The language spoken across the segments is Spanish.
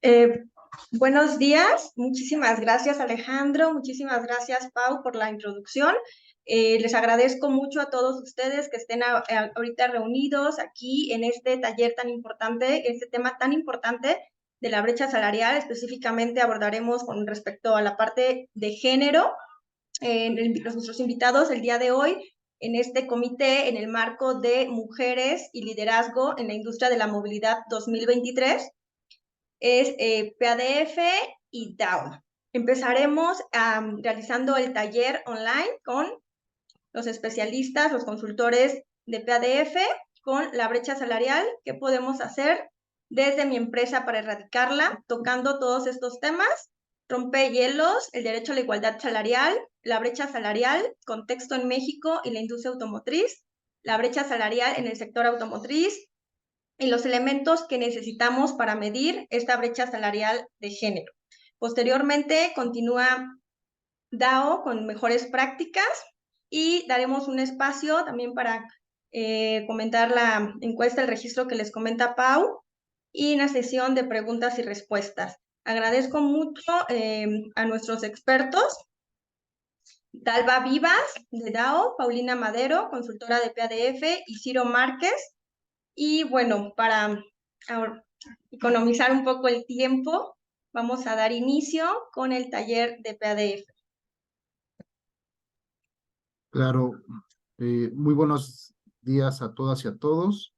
Eh, Buenos días, muchísimas gracias Alejandro, muchísimas gracias Pau por la introducción. Les agradezco mucho a todos ustedes que estén ahorita reunidos aquí en este taller tan importante, este tema tan importante de la brecha salarial. Específicamente abordaremos con respecto a la parte de género. Nuestros invitados el día de hoy en este comité en el marco de Mujeres y Liderazgo en la Industria de la Movilidad 2023 es PADF y DAO. Empezaremos realizando el taller online con los especialistas, los consultores de PADF, con la brecha salarial, qué podemos hacer desde mi empresa para erradicarla, tocando todos estos temas: rompehielos, el derecho a la igualdad salarial, la brecha salarial, contexto en México y la industria automotriz, la brecha salarial en el sector automotriz, y los elementos que necesitamos para medir esta brecha salarial de género. Posteriormente continúa DAO con mejores prácticas y daremos un espacio también para comentar la encuesta, el registro que les comenta Pau, y una sesión de preguntas y respuestas. Agradezco mucho a nuestros expertos: Dalva Vivas de DAO, Paulina Madero, consultora de PADF, y Ciro Márquez. Y bueno, para economizar un poco el tiempo, vamos a dar inicio con el taller de PADF. Claro, muy buenos días a todas y a todos.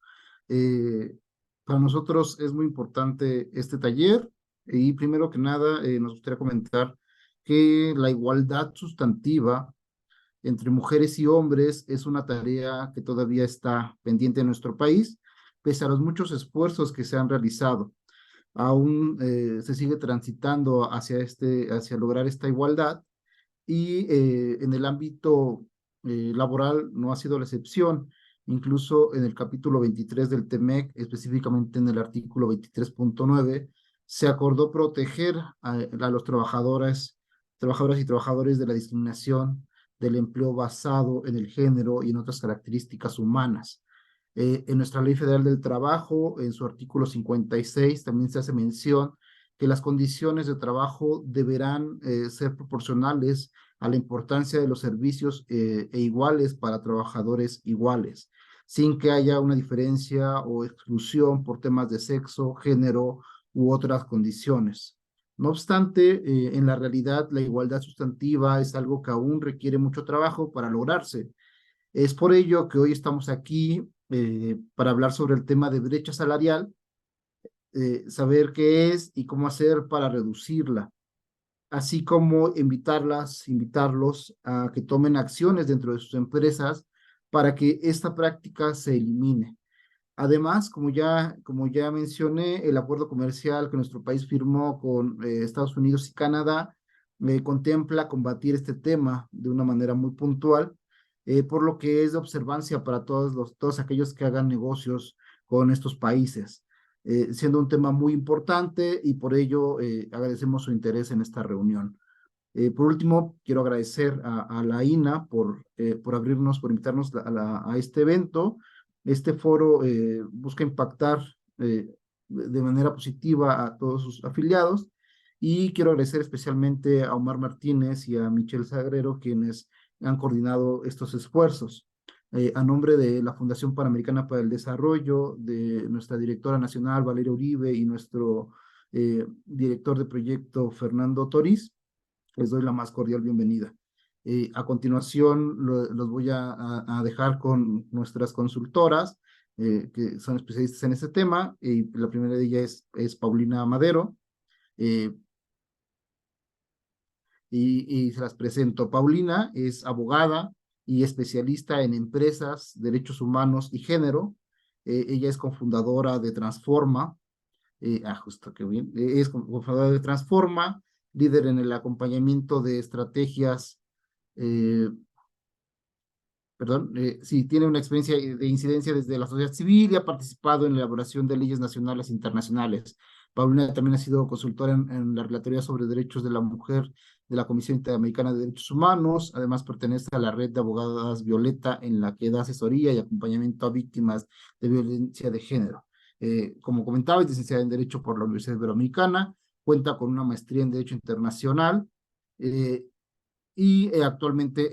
Eh, para nosotros es muy importante este taller y primero que nada nos gustaría comentar que la igualdad sustantiva entre mujeres y hombres es una tarea que todavía está pendiente en nuestro país, pese a los muchos esfuerzos que se han realizado. Aún se sigue transitando hacia lograr esta igualdad y en el ámbito laboral no ha sido la excepción. Incluso en el capítulo 23 del TEMEC, específicamente en el artículo 23.9, se acordó proteger a los trabajadoras y trabajadores de la discriminación del empleo basado en el género y en otras características humanas. En nuestra Ley Federal del Trabajo, en su artículo 56, también se hace mención que las condiciones de trabajo deberán ser proporcionales a la importancia de los servicios e iguales para trabajadores iguales, sin que haya una diferencia o exclusión por temas de sexo, género u otras condiciones. No obstante, en la realidad, la igualdad sustantiva es algo que aún requiere mucho trabajo para lograrse. Es por ello que hoy estamos aquí para hablar sobre el tema de brecha salarial, saber qué es y cómo hacer para reducirla, así como invitarlos a que tomen acciones dentro de sus empresas para que esta práctica se elimine. Además, como ya mencioné, el acuerdo comercial que nuestro país firmó con Estados Unidos y Canadá contempla combatir este tema de una manera muy puntual, por lo que es de observancia para todos aquellos que hagan negocios con estos países, siendo un tema muy importante y por ello agradecemos su interés en esta reunión. Por último, quiero agradecer a la INA por invitarnos a este evento. Este foro busca impactar de manera positiva a todos sus afiliados y quiero agradecer especialmente a Omar Martínez y a Michelle Sagrero, quienes han coordinado estos esfuerzos. A nombre de la Fundación Panamericana para el Desarrollo, de nuestra directora nacional, Valeria Uribe, y nuestro director de proyecto, Fernando Toriz, les doy la más cordial bienvenida. A continuación, los voy a dejar con nuestras consultoras, que son especialistas en este tema, y la primera de ellas es Paulina Madero, eh, y se las presento. Paulina es abogada y especialista en empresas, derechos humanos y género. Ella es cofundadora de Transforma, justo que bien, es cofundadora de Transforma, líder en el acompañamiento de estrategias, eh, sí, tiene una experiencia de incidencia desde la sociedad civil y ha participado en la elaboración de leyes nacionales e internacionales. Paulina también ha sido consultora en la Relatoría sobre Derechos de la Mujer de la Comisión Interamericana de Derechos Humanos. Además, pertenece a la red de abogadas Violeta, en la que da asesoría y acompañamiento a víctimas de violencia de género. Como comentaba, es licenciada en Derecho por la Universidad Iberoamericana, cuenta con una maestría en Derecho Internacional, y actualmente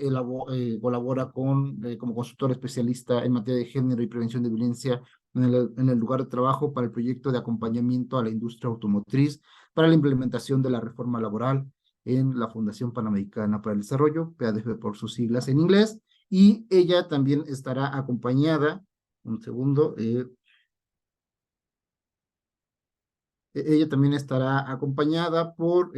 colabora como consultor especialista en materia de género y prevención de violencia en el lugar de trabajo para el proyecto de acompañamiento a la industria automotriz para la implementación de la reforma laboral en la Fundación Panamericana para el Desarrollo, PADF por sus siglas en inglés, y ella también estará acompañada, un segundo, ella también estará acompañada por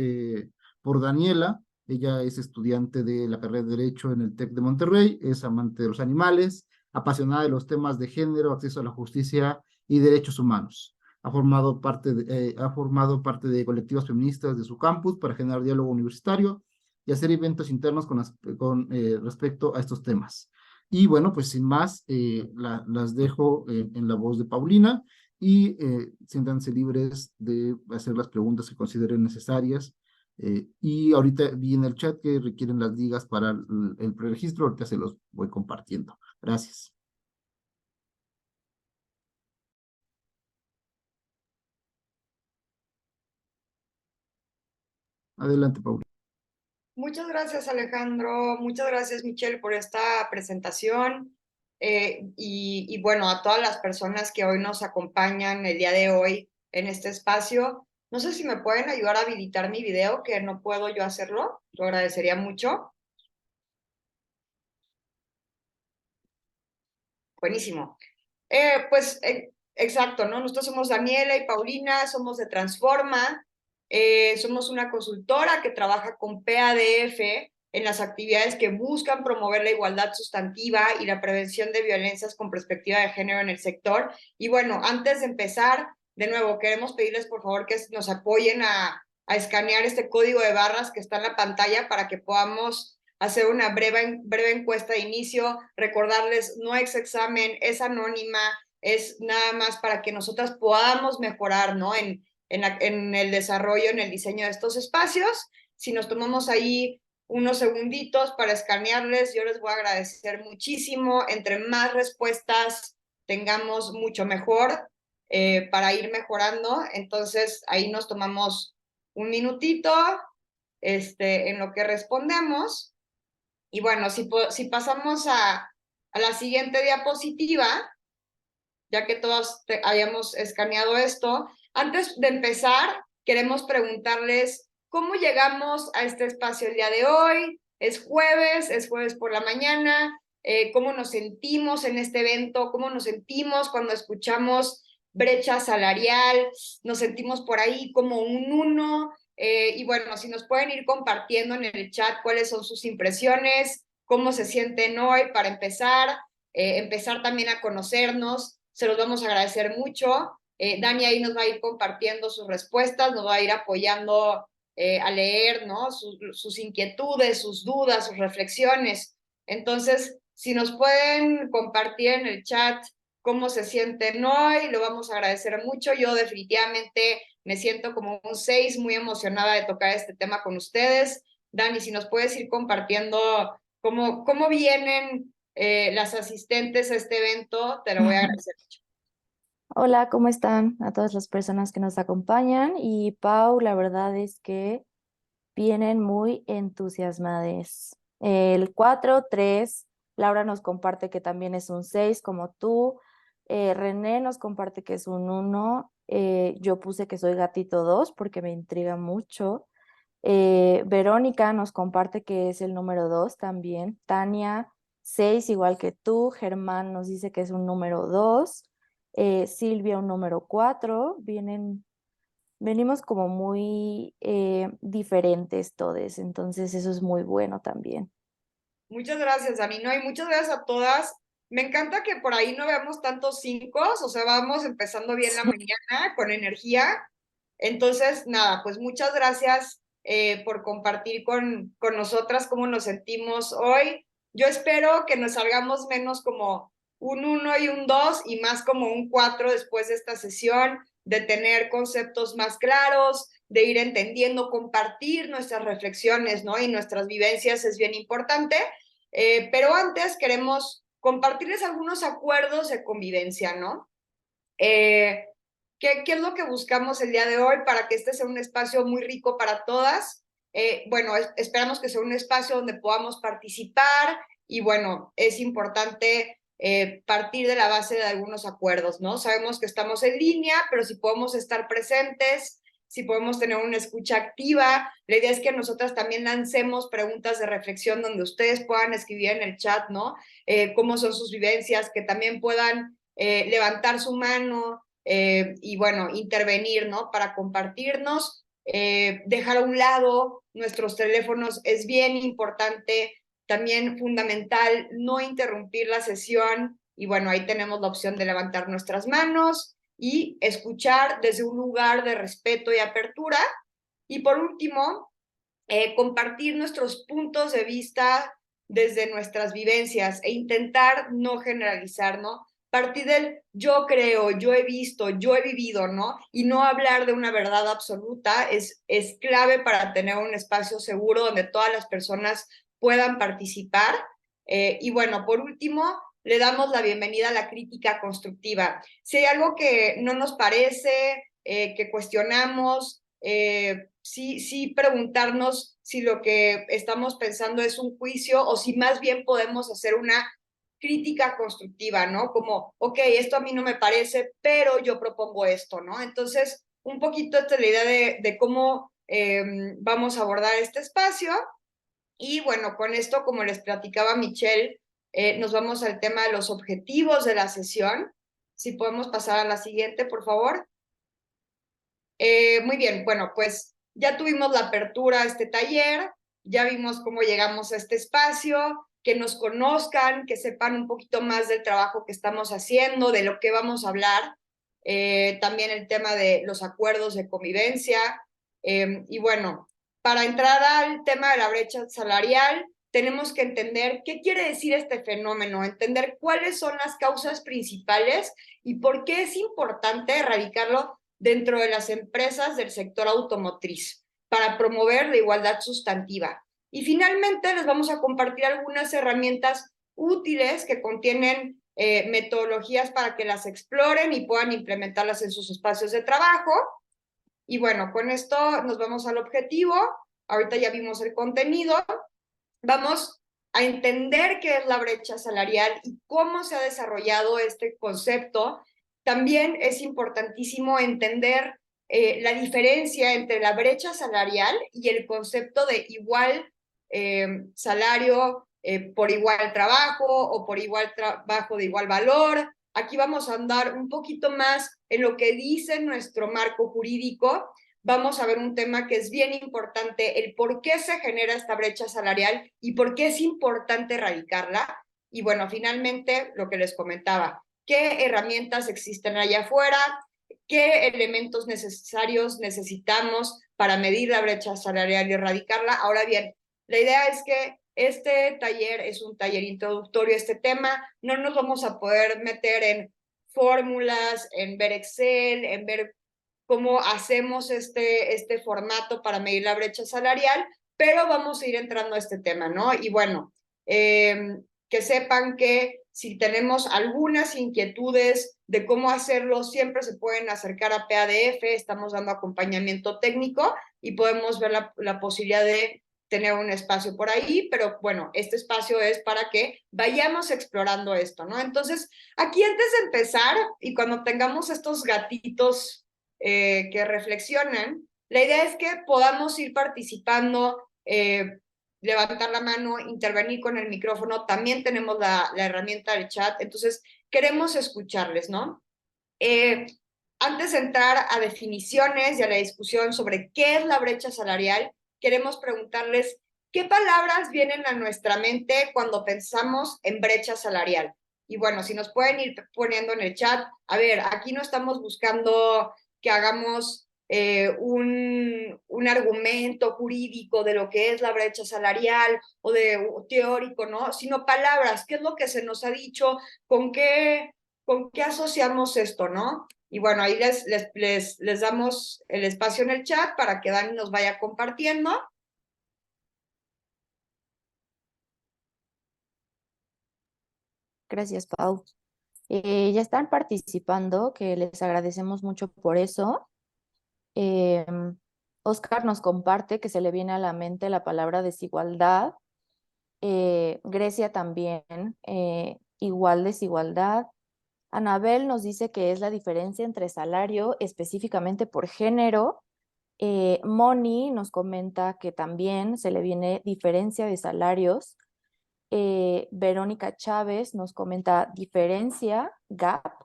Daniela. Ella es estudiante de la carrera de Derecho en el TEC de Monterrey, es amante de los animales, apasionada de los temas de género, acceso a la justicia y derechos humanos. Ha formado parte de colectivas feministas de su campus para generar diálogo universitario y hacer eventos internos con respecto a estos temas. Y bueno, pues sin más, las dejo en la voz de Paulina y siéntanse libres de hacer las preguntas que consideren necesarias. Y ahorita vi en el chat que requieren las ligas para el preregistro, ahorita se los voy compartiendo. Gracias. Adelante, Paula. Muchas gracias, Alejandro. Muchas gracias, Michelle, por esta presentación. Y bueno, a todas las personas que hoy nos acompañan el día de hoy en este espacio. No sé si me pueden ayudar a habilitar mi video, que no puedo yo hacerlo. Lo agradecería mucho. Buenísimo. Exacto, ¿no? Nosotros somos Daniela y Paulina, somos de Transforma, somos una consultora que trabaja con PADF en las actividades que buscan promover la igualdad sustantiva y la prevención de violencias con perspectiva de género en el sector. Y bueno, antes de empezar, de nuevo, queremos pedirles por favor que nos apoyen a escanear este código de barras que está en la pantalla para que podamos hacer una breve encuesta de inicio, recordarles, no es examen, es anónima, es nada más para que nosotras podamos mejorar, ¿no? En el desarrollo, en el diseño de estos espacios. Si nos tomamos ahí unos segunditos para escanearles, yo les voy a agradecer muchísimo. Entre más respuestas tengamos, mucho mejor para ir mejorando. Entonces, ahí nos tomamos un minutito en lo que respondemos. Y bueno, si pasamos a la siguiente diapositiva, ya que todos habíamos escaneado esto, antes de empezar, queremos preguntarles cómo llegamos a este espacio el día de hoy. Es jueves por la mañana. ¿Cómo nos sentimos en este evento? ¿Cómo nos sentimos cuando escuchamos brecha salarial? ¿Nos sentimos por ahí como un uno? Y bueno, si nos pueden ir compartiendo en el chat cuáles son sus impresiones, cómo se sienten hoy para empezar también a conocernos. Se los vamos a agradecer mucho. Dani ahí nos va a ir compartiendo sus respuestas, nos va a ir apoyando a leer, ¿no? Sus inquietudes, sus dudas, sus reflexiones. Entonces, si nos pueden compartir en el chat cómo se sienten hoy, lo vamos a agradecer mucho. Yo definitivamente me siento como un 6, muy emocionada de tocar este tema con ustedes. Dani, si nos puedes ir compartiendo cómo vienen las asistentes a este evento, te lo voy a agradecer mucho. Hola, ¿cómo están? A todas las personas que nos acompañan. Y Pau, la verdad es que vienen muy entusiasmadas. El 4, 3, Laura nos comparte que también es un 6 como tú. René nos comparte que es un 1. Yo puse que soy gatito 2 porque me intriga mucho. Verónica nos comparte que es el número 2 también. Tania, 6 igual que tú. Germán nos dice que es un número 2. Silvia, un número 4. Venimos como muy diferentes todos, entonces eso es muy bueno también. Muchas gracias, Dani, ¿no? Y muchas gracias a todas. Me encanta que por ahí no veamos tantos 5, o sea, vamos empezando bien la mañana con energía. Entonces, nada, pues muchas gracias por compartir con nosotras cómo nos sentimos hoy. Yo espero que nos salgamos menos como un 1 y un 2 y más como un 4 después de esta sesión, de tener conceptos más claros, de ir entendiendo, compartir nuestras reflexiones, ¿no? Y nuestras vivencias es bien importante. Pero antes queremos compartirles algunos acuerdos de convivencia, ¿no? ¿Qué es lo que buscamos el día de hoy para que este sea un espacio muy rico para todas? Bueno, esperamos que sea un espacio donde podamos participar y bueno, es importante partir de la base de algunos acuerdos, ¿no? Sabemos que estamos en línea, pero si podemos estar presentes, si podemos tener una escucha activa, la idea es que nosotras también lancemos preguntas de reflexión donde ustedes puedan escribir en el chat, ¿no? Cómo son sus vivencias, que también puedan levantar su mano y bueno, intervenir, ¿no? Para compartirnos, dejar a un lado nuestros teléfonos es bien importante, también fundamental no interrumpir la sesión y bueno, ahí tenemos la opción de levantar nuestras manos y escuchar desde un lugar de respeto y apertura. Y por último, compartir nuestros puntos de vista desde nuestras vivencias e intentar no generalizar, ¿no? Partir del yo creo, yo he visto, yo he vivido, ¿no? Y no hablar de una verdad absoluta es clave para tener un espacio seguro donde todas las personas puedan participar. Y bueno, por último, le damos la bienvenida a la crítica constructiva. Si hay algo que no nos parece, que cuestionamos, sí preguntarnos si lo que estamos pensando es un juicio o si más bien podemos hacer una crítica constructiva, ¿no? Como, ok, esto a mí no me parece, pero yo propongo esto, ¿no? Entonces, un poquito esta es la idea de cómo vamos a abordar este espacio. Y bueno, con esto, como les platicaba Michelle, nos vamos al tema de los objetivos de la sesión. Si podemos pasar a la siguiente, por favor. Muy bien, bueno, pues ya tuvimos la apertura a este taller, ya vimos cómo llegamos a este espacio, que nos conozcan, que sepan un poquito más del trabajo que estamos haciendo, de lo que vamos a hablar, también el tema de los acuerdos de convivencia. Y bueno, para entrar al tema de la brecha salarial, tenemos que entender qué quiere decir este fenómeno, entender cuáles son las causas principales y por qué es importante erradicarlo dentro de las empresas del sector automotriz para promover la igualdad sustantiva. Y finalmente les vamos a compartir algunas herramientas útiles que contienen metodologías para que las exploren y puedan implementarlas en sus espacios de trabajo. Y bueno, con esto nos vamos al objetivo. Ahorita ya vimos el contenido. Vamos a entender qué es la brecha salarial y cómo se ha desarrollado este concepto. También es importantísimo entender la diferencia entre la brecha salarial y el concepto de igual salario por igual trabajo o por igual trabajo de igual valor. Aquí vamos a andar un poquito más en lo que dice nuestro marco jurídico. Vamos a ver un tema que es bien importante, el por qué se genera esta brecha salarial y por qué es importante erradicarla. Y bueno, finalmente, lo que les comentaba, qué herramientas existen allá afuera, qué elementos necesarios necesitamos para medir la brecha salarial y erradicarla. Ahora bien, la idea es que este taller es un taller introductorio a este tema, no nos vamos a poder meter en fórmulas, en ver Excel, en ver cómo hacemos este formato para medir la brecha salarial, pero vamos a ir entrando a este tema, ¿no? Y bueno, que sepan que si tenemos algunas inquietudes de cómo hacerlo, siempre se pueden acercar a PADF, estamos dando acompañamiento técnico y podemos ver la posibilidad de tener un espacio por ahí, pero bueno, este espacio es para que vayamos explorando esto, ¿no? Entonces, aquí antes de empezar y cuando tengamos estos gatitos que reflexionan, la idea es que podamos ir participando, levantar la mano, intervenir con el micrófono, también tenemos la herramienta del chat, entonces queremos escucharles, ¿no? Antes de entrar a definiciones y a la discusión sobre qué es la brecha salarial, queremos preguntarles qué palabras vienen a nuestra mente cuando pensamos en brecha salarial. Y bueno, si nos pueden ir poniendo en el chat, a ver, aquí no estamos buscando que hagamos un argumento jurídico de lo que es la brecha salarial o de teórico, ¿no? Sino palabras, qué es lo que se nos ha dicho, con qué asociamos esto, ¿no? Y bueno, ahí les damos el espacio en el chat para que Dani nos vaya compartiendo. Gracias, Pau. Ya están participando, que les agradecemos mucho por eso. Oscar nos comparte que se le viene a la mente la palabra desigualdad. Grecia también, igual desigualdad. Anabel nos dice que es la diferencia entre salario específicamente por género. Moni nos comenta que también se le viene diferencia de salarios. Verónica Chávez nos comenta diferencia, gap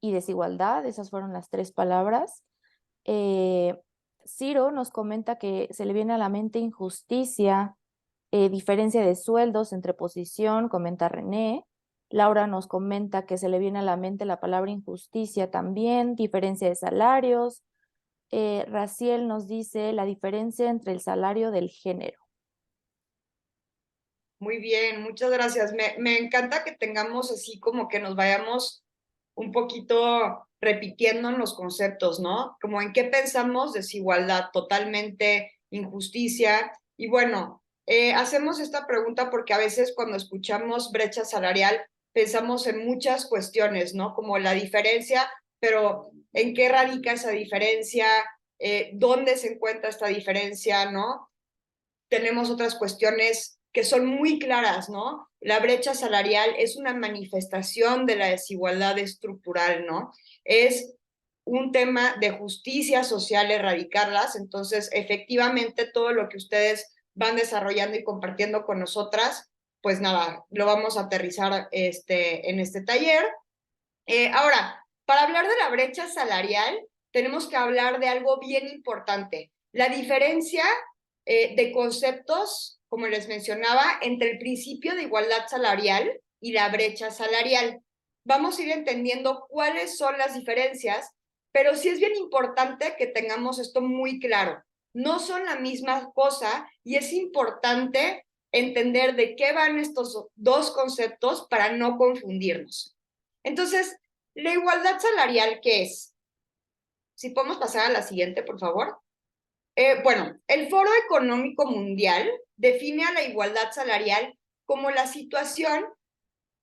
y desigualdad. Esas fueron las 3 palabras. Ciro nos comenta que se le viene a la mente injusticia, diferencia de sueldos entre posición, comenta René. Laura nos comenta que se le viene a la mente la palabra injusticia también, diferencia de salarios. Raciel nos dice la diferencia entre el salario del género. Muy bien, muchas gracias. Me encanta que tengamos así como que nos vayamos un poquito repitiendo en los conceptos, ¿no? Como en qué pensamos, desigualdad, totalmente, injusticia. Y bueno, hacemos esta pregunta porque a veces cuando escuchamos brecha salarial pensamos en muchas cuestiones, ¿no? Como la diferencia, pero ¿en qué radica esa diferencia? ¿Dónde se encuentra esta diferencia, no? Tenemos otras cuestiones que son muy claras, ¿no? La brecha salarial es una manifestación de la desigualdad estructural, ¿no? Es un tema de justicia social erradicarlas, entonces efectivamente todo lo que ustedes van desarrollando y compartiendo con nosotras, pues nada, lo vamos a aterrizar en este taller. Ahora, para hablar de la brecha salarial, tenemos que hablar de algo bien importante, la diferencia de conceptos, como les mencionaba, entre el principio de igualdad salarial y la brecha salarial. Vamos a ir entendiendo cuáles son las diferencias, pero sí es bien importante que tengamos esto muy claro. No son la misma cosa y es importante entender de qué van estos 2 conceptos para no confundirnos. Entonces, la igualdad salarial, ¿qué es? Si podemos pasar a la siguiente, por favor. Bueno, el Foro Económico Mundial define a la igualdad salarial como la situación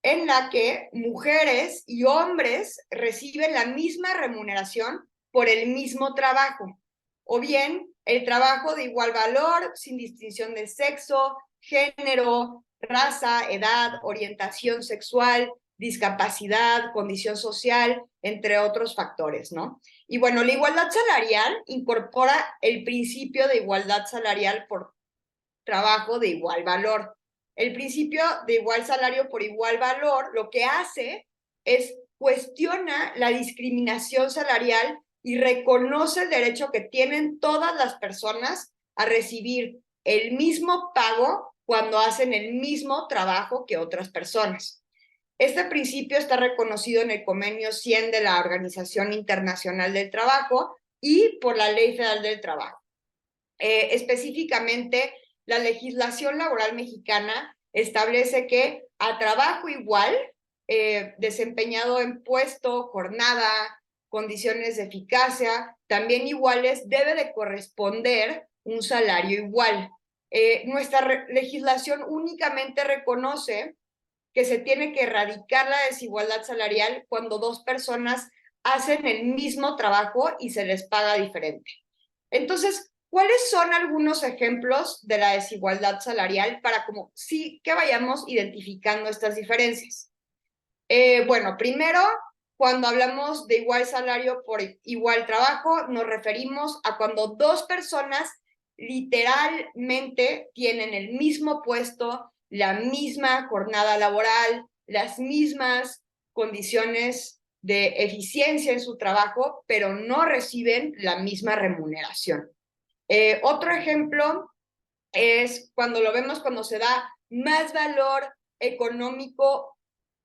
en la que mujeres y hombres reciben la misma remuneración por el mismo trabajo, o bien el trabajo de igual valor sin distinción de sexo, género, raza, edad, orientación sexual, discapacidad, condición social, entre otros factores, ¿no? Y bueno, la igualdad salarial incorpora el principio de igualdad salarial por trabajo de igual valor. El principio de igual salario por igual valor lo que hace es cuestiona la discriminación salarial y reconoce el derecho que tienen todas las personas a recibir el mismo pago cuando hacen el mismo trabajo que otras personas. Este principio está reconocido en el Convenio 100 de la Organización Internacional del Trabajo y por la Ley Federal del Trabajo. Específicamente, la legislación laboral mexicana establece que a trabajo igual, desempeñado en puesto, jornada, condiciones de eficacia, también iguales, debe de corresponder un salario igual. Nuestra legislación únicamente reconoce que se tiene que erradicar la desigualdad salarial cuando 2 personas hacen el mismo trabajo y se les paga diferente. Entonces, ¿cuáles son algunos ejemplos de la desigualdad salarial para como sí que vayamos identificando estas diferencias? Bueno, primero, cuando hablamos de igual salario por igual trabajo, nos referimos a cuando 2 personas literalmente tienen el mismo puesto, la misma jornada laboral, las mismas condiciones de eficiencia en su trabajo, pero no reciben la misma remuneración. Otro ejemplo es cuando lo vemos cuando se da más valor económico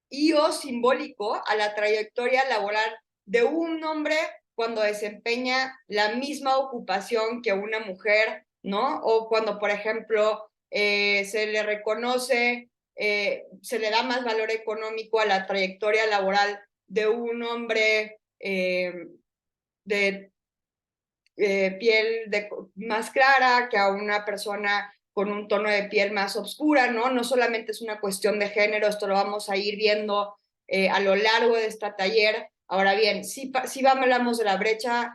y o simbólico a la trayectoria laboral de un hombre cuando desempeña la misma ocupación que una mujer, ¿no? O cuando, por ejemplo, se le reconoce, se le da más valor económico a la trayectoria laboral de un hombre de piel más clara que a una persona con un tono de piel más oscura, ¿no? No solamente es una cuestión de género, esto lo vamos a ir viendo a lo largo de este taller. Ahora bien, sí hablamos de la brecha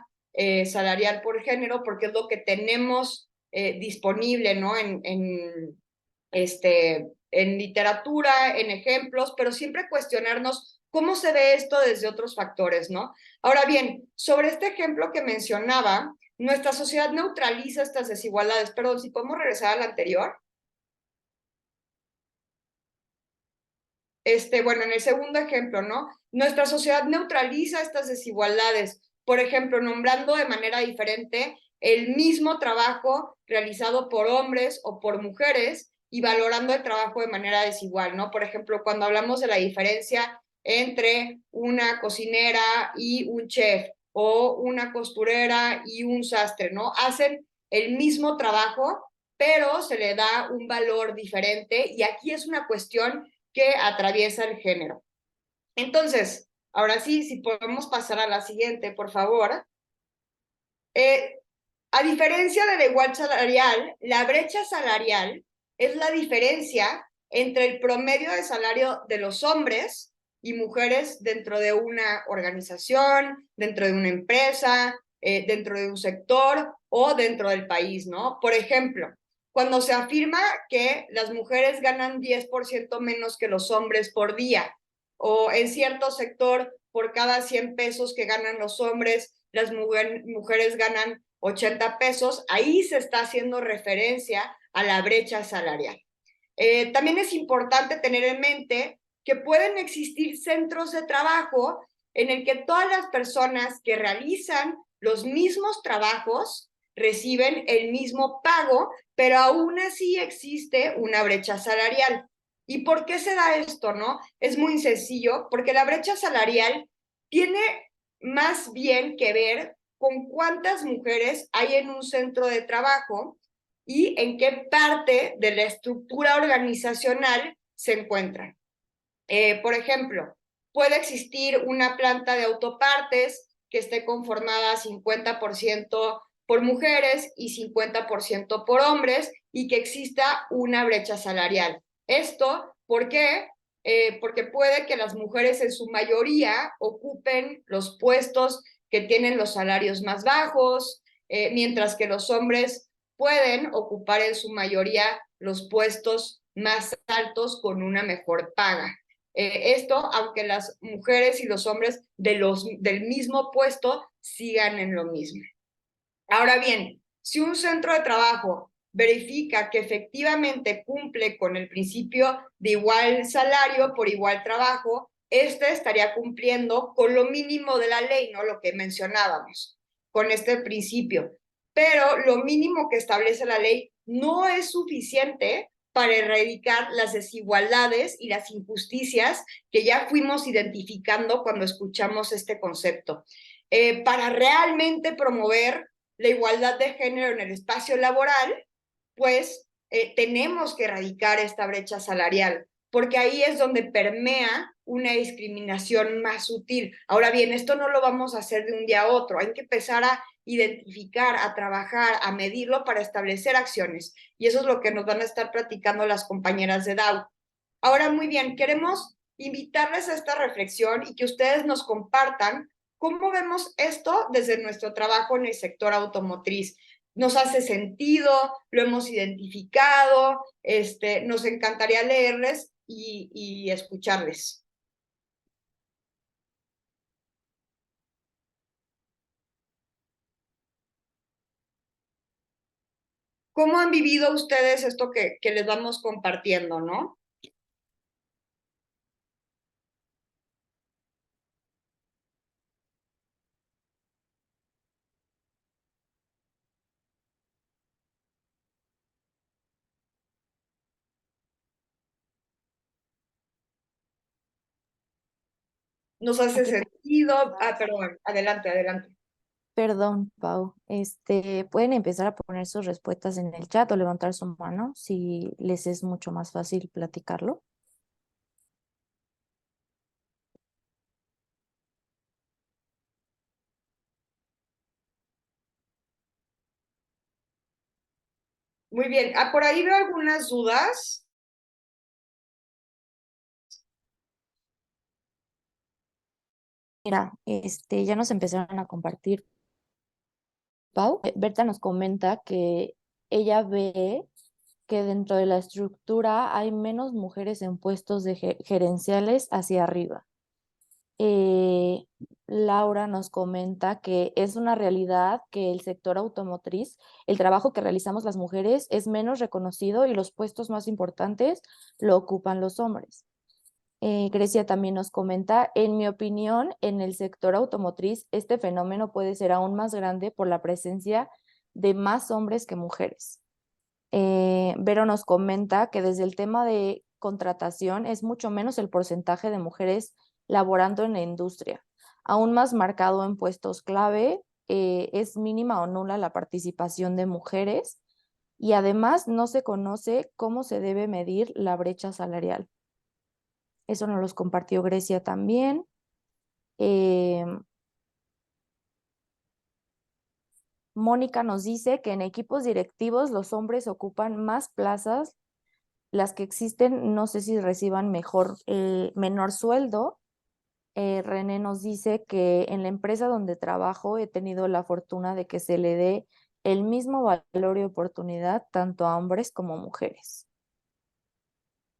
salarial por género, porque es lo que tenemos disponible, ¿no? En literatura, en ejemplos, pero siempre cuestionarnos cómo se ve esto desde otros factores, ¿no? Ahora bien, sobre este ejemplo que mencionaba, nuestra sociedad neutraliza estas desigualdades. Perdón, si podemos regresar al anterior. Bueno, en el segundo ejemplo, ¿no? Nuestra sociedad neutraliza estas desigualdades, por ejemplo, nombrando de manera diferente el mismo trabajo realizado por hombres o por mujeres y valorando el trabajo de manera desigual, ¿no? Por ejemplo, cuando hablamos de la diferencia entre una cocinera y un chef o una costurera y un sastre, ¿no? Hacen el mismo trabajo, pero se le da un valor diferente y aquí es una cuestión que atraviesa el género. Entonces, ahora sí, si podemos pasar a la siguiente, por favor. A diferencia de la igualdad salarial, la brecha salarial es la diferencia entre el promedio de salario de los hombres y mujeres dentro de una organización, dentro de una empresa, dentro de un sector o dentro del país, ¿no? Por ejemplo, cuando se afirma que las mujeres ganan 10% menos que los hombres por día, o en cierto sector, por cada 100 pesos que ganan los hombres, las mujeres ganan 80 pesos, ahí se está haciendo referencia a la brecha salarial. También es importante tener en mente que pueden existir centros de trabajo en el que todas las personas que realizan los mismos trabajos reciben el mismo pago, pero aún así existe una brecha salarial. ¿Y por qué se da esto, no? Es muy sencillo, porque la brecha salarial tiene más bien que ver con cuántas mujeres hay en un centro de trabajo y en qué parte de la estructura organizacional se encuentran. Por ejemplo, puede existir una planta de autopartes que esté conformada 50% por mujeres y 50% por hombres y que exista una brecha salarial. ¿Esto por qué? Porque puede que las mujeres en su mayoría ocupen los puestos que tienen los salarios más bajos, mientras que los hombres pueden ocupar en su mayoría los puestos más altos con una mejor paga. Esto, aunque las mujeres y los hombres del mismo puesto sigan en lo mismo. Ahora bien, si un centro de trabajo verifica que efectivamente cumple con el principio de igual salario por igual trabajo, este estaría cumpliendo con lo mínimo de la ley, ¿no? Lo que mencionábamos, con este principio. Pero lo mínimo que establece la ley no es suficiente para erradicar las desigualdades y las injusticias que ya fuimos identificando cuando escuchamos este concepto. Para realmente promover la igualdad de género en el espacio laboral, pues tenemos que erradicar esta brecha salarial, porque ahí es donde permea una discriminación más sutil. Ahora bien, esto no lo vamos a hacer de un día a otro, hay que empezar a identificar, a trabajar, a medirlo para establecer acciones. Y eso es lo que nos van a estar platicando las compañeras de DAO. Ahora, muy bien, queremos invitarles a esta reflexión y que ustedes nos compartan cómo vemos esto desde nuestro trabajo en el sector automotriz. ¿Nos hace sentido? ¿Lo hemos identificado? Nos encantaría leerles y escucharles. ¿Cómo han vivido ustedes esto que les vamos compartiendo, no? ¿Nos hace sentido? Perdón, adelante, adelante. Perdón, Pau. Pueden empezar a poner sus respuestas en el chat o levantar su mano si les es mucho más fácil platicarlo. Muy bien. Por ahí veo algunas dudas. Mira, ya nos empezaron a compartir. Pau, Berta nos comenta que ella ve que dentro de la estructura hay menos mujeres en puestos de gerenciales hacia arriba. Eh, Laura nos comenta que es una realidad que el sector automotriz, el trabajo que realizamos las mujeres es menos reconocido y los puestos más importantes lo ocupan los hombres. Grecia también nos comenta, en mi opinión, en el sector automotriz, este fenómeno puede ser aún más grande por la presencia de más hombres que mujeres. Vero nos comenta que desde el tema de contratación es mucho menos el porcentaje de mujeres laborando en la industria. Aún más marcado en puestos clave, es mínima o nula la participación de mujeres y además no se conoce cómo se debe medir la brecha salarial. Eso nos los compartió Grecia también. Mónica nos dice que en equipos directivos los hombres ocupan más plazas, las que existen, no sé si reciban menor sueldo. René nos dice que en la empresa donde trabajo he tenido la fortuna de que se le dé el mismo valor y oportunidad tanto a hombres como mujeres.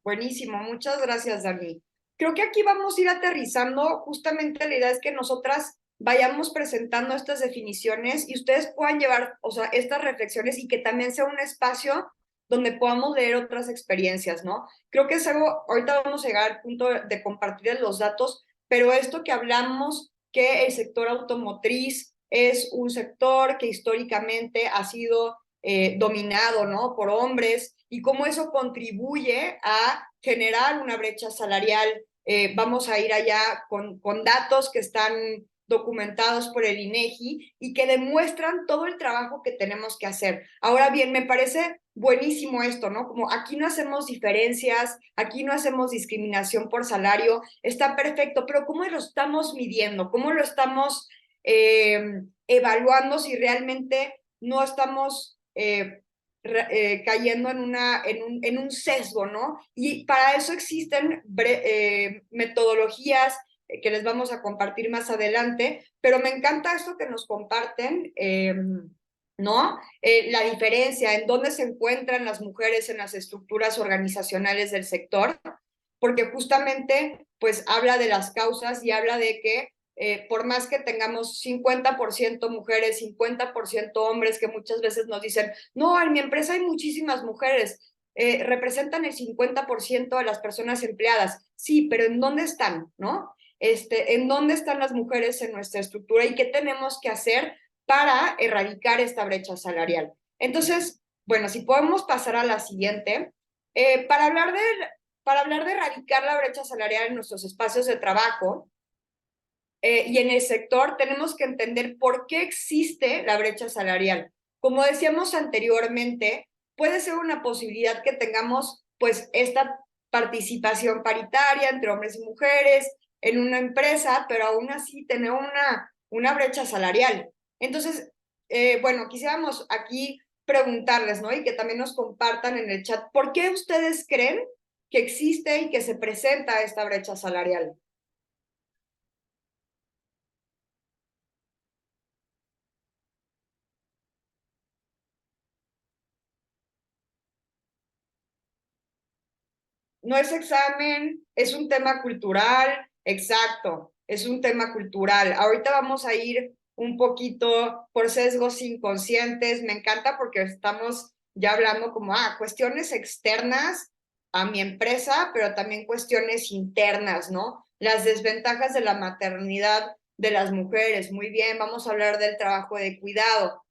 Buenísimo, muchas gracias, Dani. Creo que aquí vamos a ir aterrizando, justamente la idea es que nosotras vayamos presentando estas definiciones y ustedes puedan llevar, o sea, estas reflexiones y que también sea un espacio donde podamos leer otras experiencias, ¿no? Creo que es algo, ahorita vamos a llegar al punto de compartir los datos, pero esto que hablamos, que el sector automotriz es un sector que históricamente ha sido dominado, ¿no? Por hombres, y cómo eso contribuye a generar una brecha salarial. Vamos a ir allá con datos que están documentados por el INEGI y que demuestran todo el trabajo que tenemos que hacer. Ahora bien, me parece buenísimo esto, ¿no? Como aquí no hacemos diferencias, aquí no hacemos discriminación por salario, está perfecto, pero ¿cómo lo estamos midiendo? ¿Cómo lo estamos evaluando si realmente no estamos cayendo en un sesgo, ¿no? Y para eso existen metodologías que les vamos a compartir más adelante, pero me encanta esto que nos comparten, ¿no? La diferencia en dónde se encuentran las mujeres en las estructuras organizacionales del sector, porque justamente pues habla de las causas y habla de que por más que tengamos 50% mujeres, 50% hombres, que muchas veces nos dicen, no, en mi empresa hay muchísimas mujeres, representan el 50% de las personas empleadas. Sí, pero ¿en dónde están, no? ¿En dónde están las mujeres en nuestra estructura y qué tenemos que hacer para erradicar esta brecha salarial? Entonces, bueno, si podemos pasar a la siguiente, para hablar de erradicar la brecha salarial en nuestros espacios de trabajo, y en el sector tenemos que entender por qué existe la brecha salarial. Como decíamos anteriormente, puede ser una posibilidad que tengamos pues esta participación paritaria entre hombres y mujeres en una empresa, pero aún así tener una brecha salarial. Entonces, bueno, quisiéramos aquí preguntarles, ¿no? Y que también nos compartan en el chat, ¿por qué ustedes creen que existe y que se presenta esta brecha salarial? No es examen, es un tema cultural, exacto, es un tema cultural. Ahorita vamos a ir un poquito por sesgos inconscientes, me encanta porque estamos ya hablando como, cuestiones externas a mi empresa, pero también cuestiones internas, ¿no? Las desventajas de la maternidad de las mujeres, muy bien, vamos a hablar del trabajo de cuidado.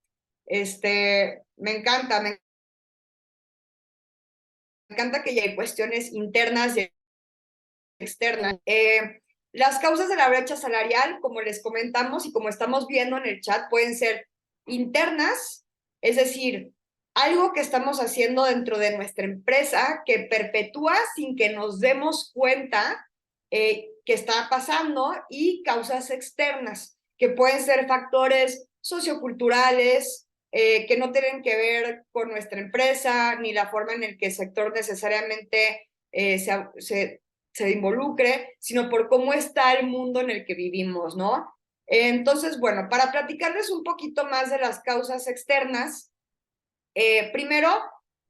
Me encanta que ya hay cuestiones internas y externas. Las causas de la brecha salarial, como les comentamos y como estamos viendo en el chat, pueden ser internas, es decir, algo que estamos haciendo dentro de nuestra empresa que perpetúa sin que nos demos cuenta que está pasando, y causas externas, que pueden ser factores socioculturales, que no tienen que ver con nuestra empresa, ni la forma en la que el sector necesariamente se involucre, sino por cómo está el mundo en el que vivimos, ¿no? Entonces, bueno, para platicarles un poquito más de las causas externas, primero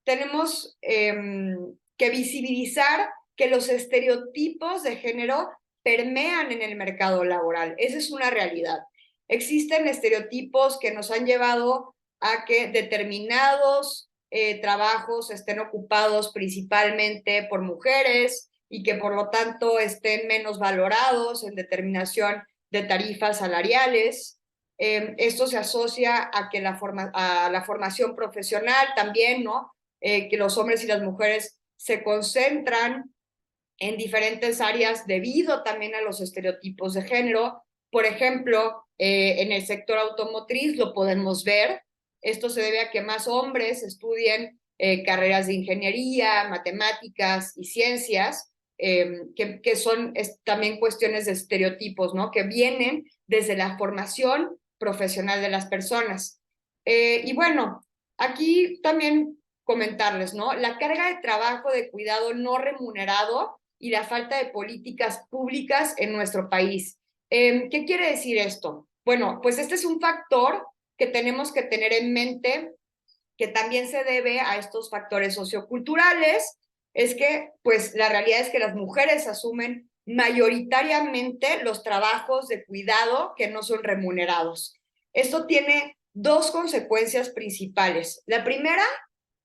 tenemos que visibilizar que los estereotipos de género permean en el mercado laboral. Esa es una realidad. Existen estereotipos que nos han llevado a que determinados trabajos estén ocupados principalmente por mujeres y que por lo tanto estén menos valorados en determinación de tarifas salariales. Esto se asocia a que a la formación profesional también, ¿no? Que los hombres y las mujeres se concentran en diferentes áreas debido también a los estereotipos de género. Por ejemplo, en el sector automotriz lo podemos ver. Esto se debe a que más hombres estudien carreras de ingeniería, matemáticas y ciencias, que son también cuestiones de estereotipos, ¿no? Que vienen desde la formación profesional de las personas. Y bueno, aquí también comentarles, ¿no? La carga de trabajo de cuidado no remunerado y la falta de políticas públicas en nuestro país. ¿Qué quiere decir esto? Bueno, pues este es un factor que tenemos que tener en mente, que también se debe a estos factores socioculturales. Es que, pues, la realidad es que las mujeres asumen mayoritariamente los trabajos de cuidado que no son remunerados. Esto tiene dos consecuencias principales. La primera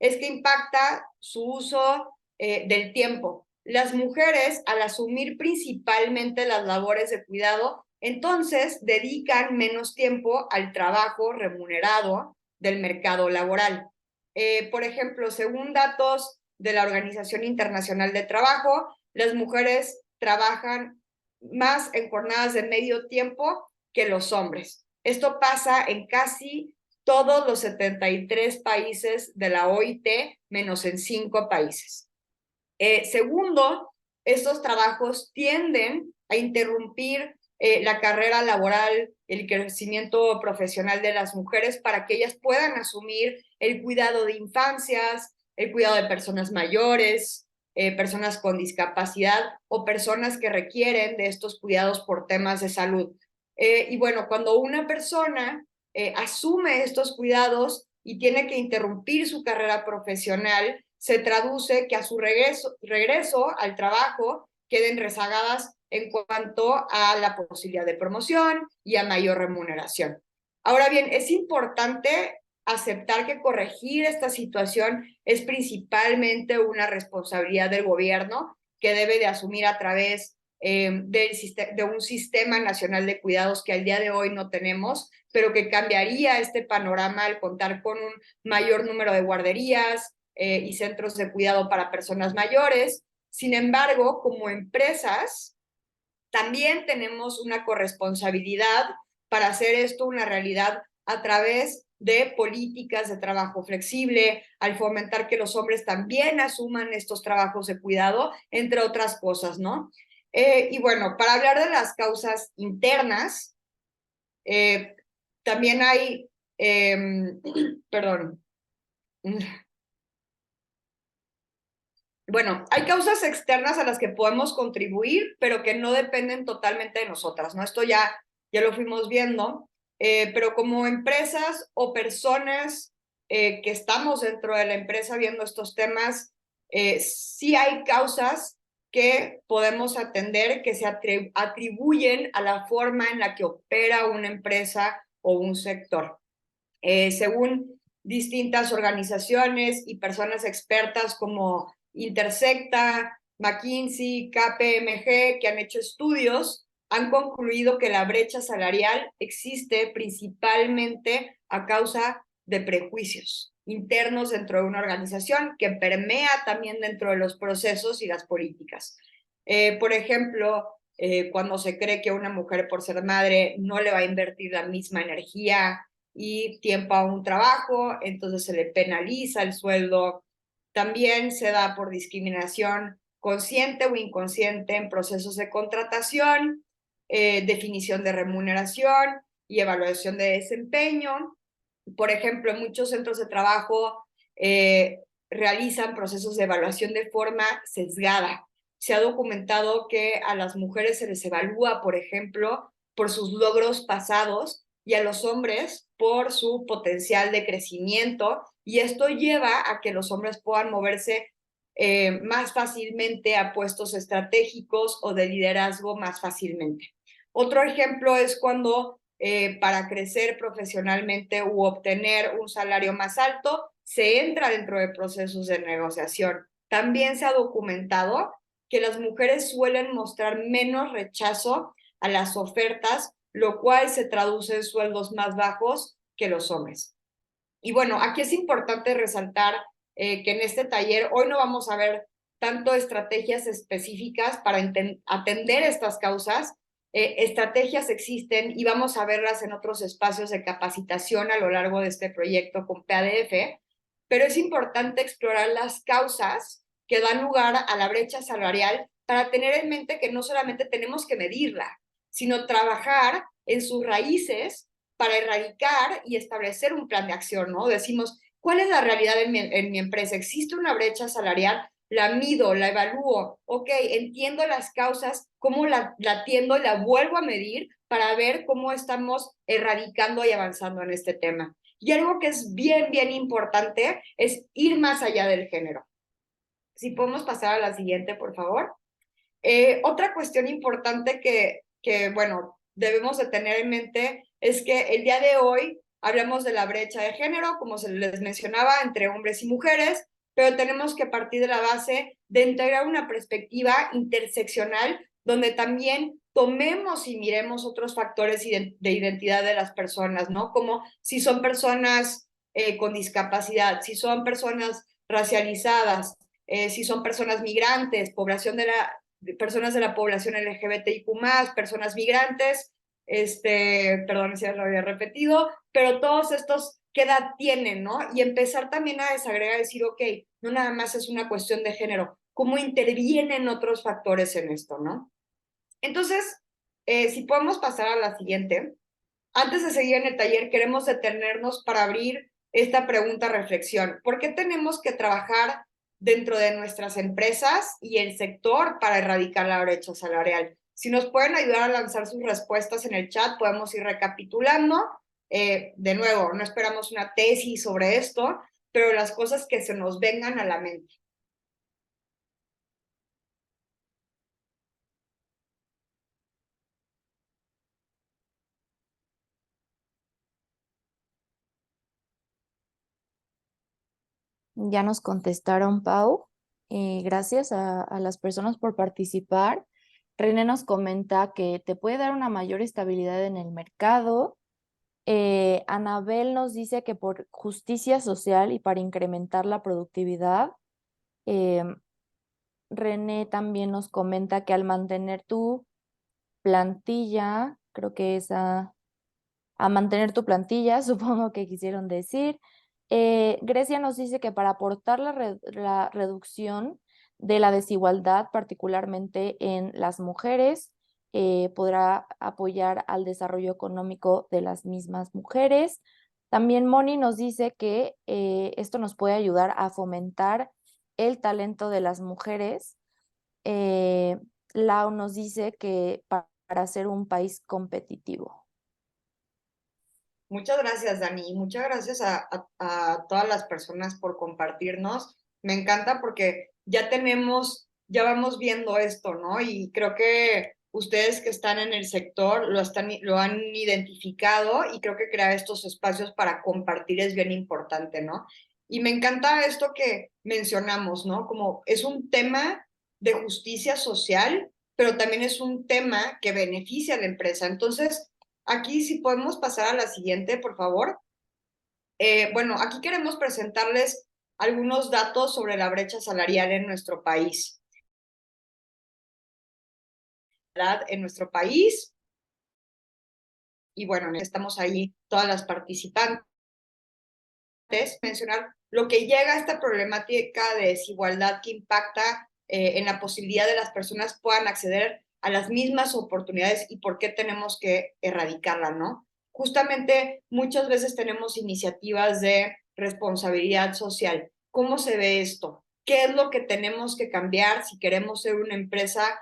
es que impacta su uso del tiempo. Las mujeres, al asumir principalmente las labores de cuidado, entonces dedican menos tiempo al trabajo remunerado del mercado laboral. Por ejemplo, según datos de la Organización Internacional del Trabajo, las mujeres trabajan más en jornadas de medio tiempo que los hombres. Esto pasa en casi todos los 73 países de la OIT, menos en 5 países. Segundo, estos trabajos tienden a interrumpir la carrera laboral, el crecimiento profesional de las mujeres para que ellas puedan asumir el cuidado de infancias, el cuidado de personas mayores, personas con discapacidad o personas que requieren de estos cuidados por temas de salud. Y bueno, cuando una persona asume estos cuidados y tiene que interrumpir su carrera profesional, se traduce que a su regreso al trabajo queden rezagadas en cuanto a la posibilidad de promoción y a mayor remuneración. Ahora bien, es importante aceptar que corregir esta situación es principalmente una responsabilidad del gobierno que debe de asumir a través de un sistema nacional de cuidados que al día de hoy no tenemos, pero que cambiaría este panorama al contar con un mayor número de guarderías y centros de cuidado para personas mayores. Sin embargo, como empresas, también tenemos una corresponsabilidad para hacer esto una realidad a través de políticas de trabajo flexible, al fomentar que los hombres también asuman estos trabajos de cuidado, entre otras cosas, ¿no? Y bueno, para hablar de las causas internas, también hay, perdón, bueno, hay causas externas a las que podemos contribuir, pero que no dependen totalmente de nosotras, ¿no? Esto ya lo fuimos viendo, pero como empresas o personas que estamos dentro de la empresa viendo estos temas, sí hay causas que podemos atender que se atribuyen a la forma en la que opera una empresa o un sector. Según distintas organizaciones y personas expertas como Intersecta, McKinsey, KPMG, que han hecho estudios, han concluido que la brecha salarial existe principalmente a causa de prejuicios internos dentro de una organización que permea también dentro de los procesos y las políticas. Por ejemplo, cuando se cree que una mujer por ser madre no le va a invertir la misma energía y tiempo a un trabajo, entonces se le penaliza el sueldo. También se da por discriminación consciente o inconsciente en procesos de contratación, definición de remuneración y evaluación de desempeño. Por ejemplo, muchos centros de trabajo realizan procesos de evaluación de forma sesgada. se ha documentado que a las mujeres se les evalúa, por ejemplo, por sus logros pasados y a los hombres por su potencial de crecimiento, y esto lleva a que los hombres puedan moverse más fácilmente a puestos estratégicos o de liderazgo más fácilmente. Otro ejemplo es cuando para crecer profesionalmente u obtener un salario más alto, se entra dentro de procesos de negociación. También se ha documentado que las mujeres suelen mostrar menos rechazo a las ofertas, lo cual se traduce en sueldos más bajos que los hombres. Y bueno, aquí es importante resaltar que en este taller hoy no vamos a ver tanto estrategias específicas para atender estas causas. Estrategias existen y vamos a verlas en otros espacios de capacitación a lo largo de este proyecto con PADF, pero es importante explorar las causas que dan lugar a la brecha salarial para tener en mente que no solamente tenemos que medirla, sino trabajar en sus raíces para erradicar y establecer un plan de acción, ¿no? Decimos, ¿cuál es la realidad en mi empresa? ¿Existe una brecha salarial? La mido, la evalúo, ok, entiendo las causas, cómo la atiendo y la vuelvo a medir para ver cómo estamos erradicando y avanzando en este tema. Y algo que es bien, bien importante es ir más allá del género. Si podemos pasar a la siguiente, por favor. Otra cuestión importante que, bueno, debemos de tener en mente es que el día de hoy hablamos de la brecha de género, como se les mencionaba, entre hombres y mujeres, pero tenemos que partir de la base de integrar una perspectiva interseccional donde también tomemos y miremos otros factores de identidad de las personas, ¿no? Como si son personas con discapacidad, si son personas racializadas, si son personas migrantes, personas de la población LGBTIQ+, personas migrantes, perdón si lo había repetido, pero todos estos, ¿qué edad tienen, no? Y empezar también a desagregar, decir, ok, no nada más es una cuestión de género, ¿cómo intervienen otros factores en esto, no? Entonces, si podemos pasar a la siguiente. Antes de seguir en el taller, queremos detenernos para abrir esta pregunta-reflexión. ¿Por qué tenemos que trabajar dentro de nuestras empresas y el sector para erradicar la brecha salarial? Si nos pueden ayudar a lanzar sus respuestas en el chat, podemos ir recapitulando. De nuevo, no esperamos una tesis sobre esto, pero las cosas que se nos vengan a la mente. Ya nos contestaron, Pau. Gracias a las personas por participar. René nos comenta que te puede dar una mayor estabilidad en el mercado. Anabel nos dice que por justicia social y para incrementar la productividad. René también nos comenta que al mantener tu plantilla, creo que es a mantener tu plantilla, supongo que quisieron decir. Grecia nos dice que para aportar la reducción de la desigualdad, particularmente en las mujeres, podrá apoyar al desarrollo económico de las mismas mujeres. También Moni nos dice que esto nos puede ayudar a fomentar el talento de las mujeres. Lau nos dice que para ser un país competitivo. Muchas gracias, Dani. Muchas gracias a todas las personas por compartirnos. Me encanta porque ya vamos viendo esto, ¿no? Y creo que ustedes que están en el sector lo han identificado, y creo que crear estos espacios para compartir es bien importante, ¿no? Y me encanta esto que mencionamos, ¿no? Como es un tema de justicia social, pero también es un tema que beneficia a la empresa. Entonces, aquí si podemos pasar a la siguiente, por favor. Bueno, aquí queremos presentarles algunos datos sobre la brecha salarial en nuestro país. En nuestro país. Y bueno, estamos ahí todas las participantes. Mencionar lo que llega a esta problemática de desigualdad que impacta en la posibilidad de las personas puedan acceder a las mismas oportunidades y por qué tenemos que erradicarla, ¿no? Justamente muchas veces tenemos iniciativas de responsabilidad social. ¿Cómo se ve esto? qué es lo que tenemos que cambiar si queremos ser una empresa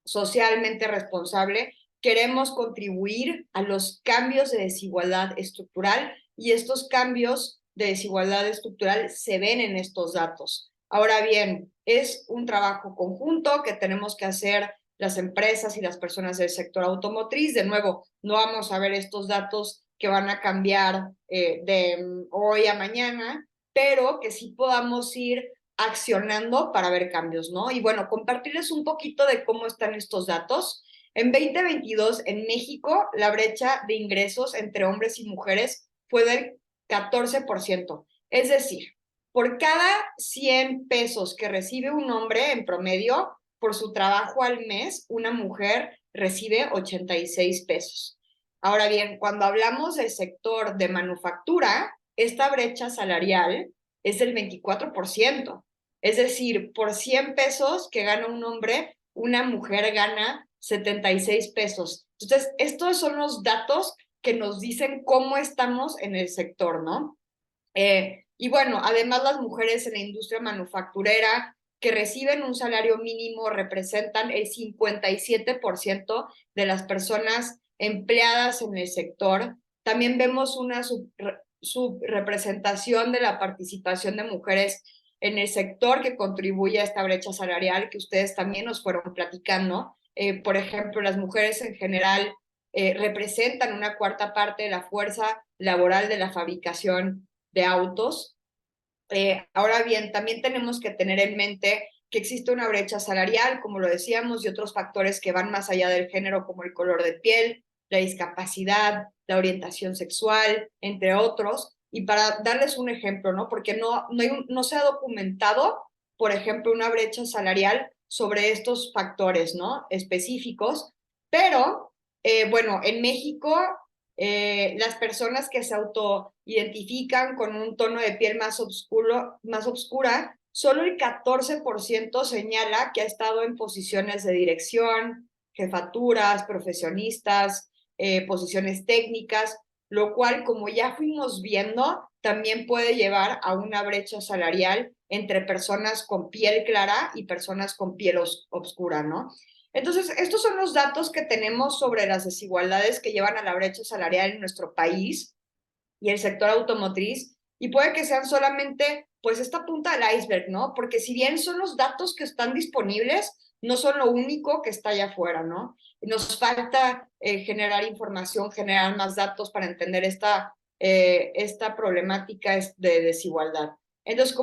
socialmente responsable. Queremos contribuir a los cambios de desigualdad estructural y estos cambios de desigualdad estructural se ven en estos datos. Ahora bien, es un trabajo conjunto que tenemos que hacer las empresas y las personas del sector automotriz. De nuevo, no vamos a ver estos datos que van a cambiar de hoy a mañana, pero que sí podamos ir accionando para ver cambios, ¿no? Y bueno, compartirles un poquito de cómo están estos datos. En 2022, en México, la brecha de ingresos entre hombres y mujeres fue del 14%. Es decir, por cada 100 pesos que recibe un hombre en promedio por su trabajo al mes, una mujer recibe 86 pesos. Ahora bien, cuando hablamos del sector de manufactura, esta brecha salarial es del 24%. Es decir, por 100 pesos que gana un hombre, una mujer gana 76 pesos. Entonces, estos son los datos que nos dicen cómo estamos en el sector, ¿no? Y bueno, además las mujeres en la industria manufacturera que reciben un salario mínimo representan el 57% de las personas empleadas en el sector. También vemos una subrepresentación de la participación de mujeres en el sector que contribuye a esta brecha salarial que ustedes también nos fueron platicando. Por ejemplo, las mujeres en general representan una cuarta parte de la fuerza laboral de la fabricación de autos. Ahora bien, también tenemos que tener en mente que existe una brecha salarial, como lo decíamos, y otros factores que van más allá del género, como el color de piel, la discapacidad, la orientación sexual, entre otros. Y para darles un ejemplo, ¿no? Porque no se ha documentado, por ejemplo, una brecha salarial sobre estos factores, ¿no? Específicos, pero, bueno, en México las personas que se autoidentifican con un tono de piel más oscura, solo el 14% señala que ha estado en posiciones de dirección, jefaturas, profesionistas, posiciones técnicas, lo cual, como ya fuimos viendo, también puede llevar a una brecha salarial entre personas con piel clara y personas con piel oscura, ¿no? Entonces, estos son los datos que tenemos sobre las desigualdades que llevan a la brecha salarial en nuestro país y el sector automotriz, y puede que sean solamente, pues, esta punta del iceberg, ¿no? Porque si bien son los datos que están disponibles, no son lo único que está allá afuera, ¿no? Nos falta generar información, generar más datos para entender esta problemática de desigualdad. Entonces,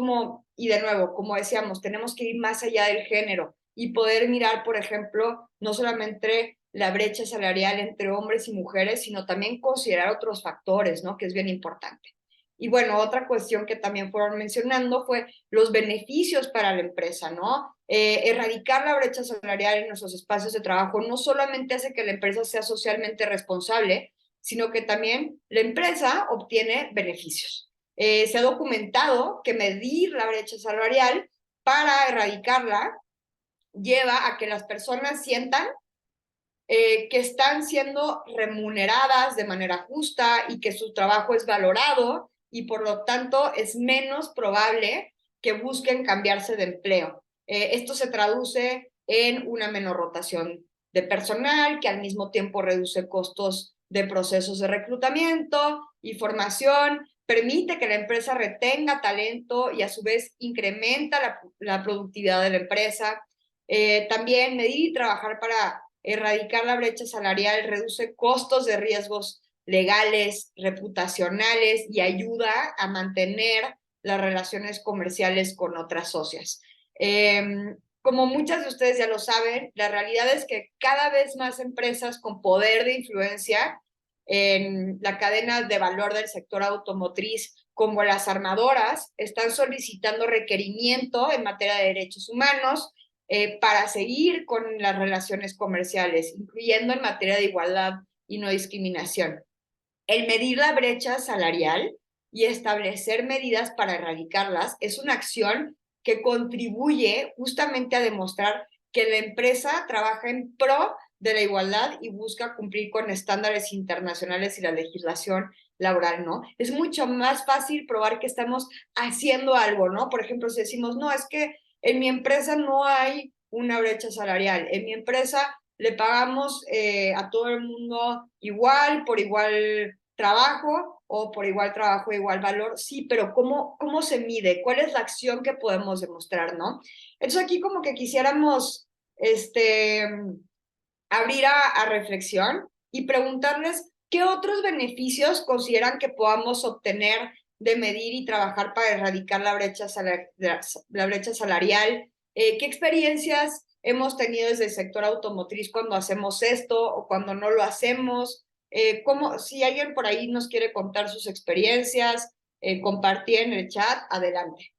y de nuevo, como decíamos, tenemos que ir más allá del género y poder mirar, por ejemplo, no solamente la brecha salarial entre hombres y mujeres, sino también considerar otros factores, ¿no? Que es bien importante. Y bueno, otra cuestión que también fueron mencionando fue los beneficios para la empresa, ¿no? Erradicar la brecha salarial en nuestros espacios de trabajo no solamente hace que la empresa sea socialmente responsable, sino que también la empresa obtiene beneficios. Se ha documentado que medir la brecha salarial para erradicarla lleva a que las personas sientan que están siendo remuneradas de manera justa y que su trabajo es valorado y por lo tanto es menos probable que busquen cambiarse de empleo. Esto se traduce en una menor rotación de personal, que al mismo tiempo reduce costos de procesos de reclutamiento y formación, permite que la empresa retenga talento y a su vez incrementa la productividad de la empresa. También medir y trabajar para erradicar la brecha salarial reduce costos de riesgos legales, reputacionales y ayuda a mantener las relaciones comerciales con otras socias. Como muchas de ustedes ya lo saben, la realidad es que cada vez más empresas con poder de influencia en la cadena de valor del sector automotriz, como las armadoras, están solicitando requerimiento en materia de derechos humanos, para seguir con las relaciones comerciales, incluyendo en materia de igualdad y no discriminación. El medir la brecha salarial y establecer medidas para erradicarlas es una acción que contribuye justamente a demostrar que la empresa trabaja en pro de la igualdad y busca cumplir con estándares internacionales y la legislación laboral, ¿no? Es mucho más fácil probar que estamos haciendo algo, ¿no? Por ejemplo, si decimos, no, es que en mi empresa no hay una brecha salarial, en mi empresa le pagamos a todo el mundo igual, por igual trabajo o por igual trabajo, igual valor, sí, pero ¿cómo se mide? ¿Cuál es la acción que podemos demostrar, no? Entonces aquí como que quisiéramos abrir a reflexión y preguntarles qué otros beneficios consideran que podamos obtener de medir y trabajar para erradicar la brecha salarial, qué experiencias hemos tenido desde el sector automotriz cuando hacemos esto o cuando no lo hacemos, si alguien por ahí nos quiere contar sus experiencias, compartir en el chat, adelante.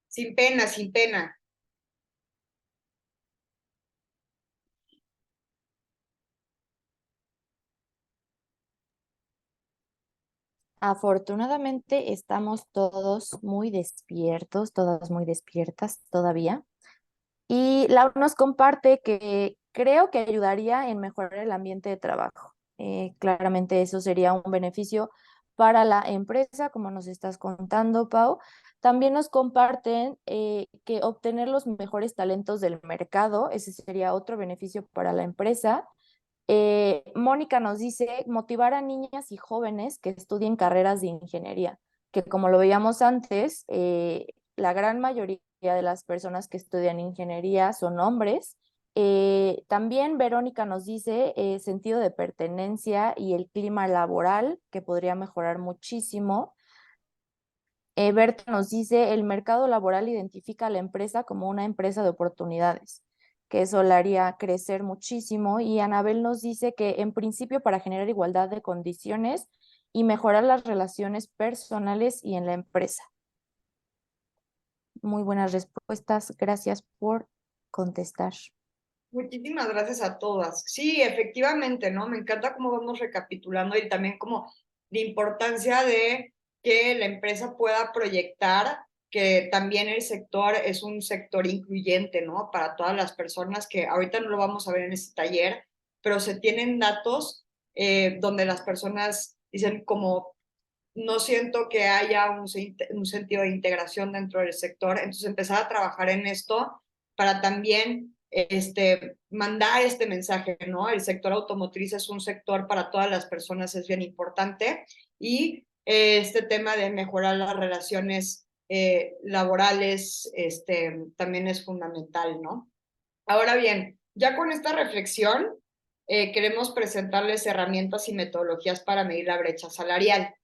Sin pena, sin pena. Afortunadamente estamos todos muy despiertos, todas muy despiertas todavía. Y Lau nos comparte que creo que ayudaría en mejorar el ambiente de trabajo. Claramente eso sería un beneficio para la empresa, como nos estás contando, Pau. También nos comparten que obtener los mejores talentos del mercado, ese sería otro beneficio para la empresa. Mónica nos dice motivar a niñas y jóvenes que estudien carreras de ingeniería, que como lo veíamos antes, la gran mayoría de las personas que estudian ingeniería son hombres. También Verónica nos dice sentido de pertenencia y el clima laboral, que podría mejorar muchísimo. Berta nos dice el mercado laboral identifica a la empresa como una empresa de oportunidades, que eso la haría crecer muchísimo. Y Anabel nos dice que en principio para generar igualdad de condiciones y mejorar las relaciones personales y en la empresa. Muy buenas respuestas, gracias por contestar. Muchísimas gracias a todas. Sí, efectivamente, ¿no? Me encanta cómo vamos recapitulando y también como la importancia de que la empresa pueda proyectar que también el sector es un sector incluyente, ¿no? Para todas las personas que ahorita no lo vamos a ver en este taller, pero se tienen datos donde las personas dicen como no siento que haya un sentido de integración dentro del sector, entonces empezar a trabajar en esto para también mandar este mensaje, ¿no? El sector automotriz es un sector para todas las personas, es bien importante, y este tema de mejorar las relaciones laborales también es fundamental, ¿no? Ahora bien, ya con esta reflexión, queremos presentarles herramientas y metodologías para medir la brecha salarial.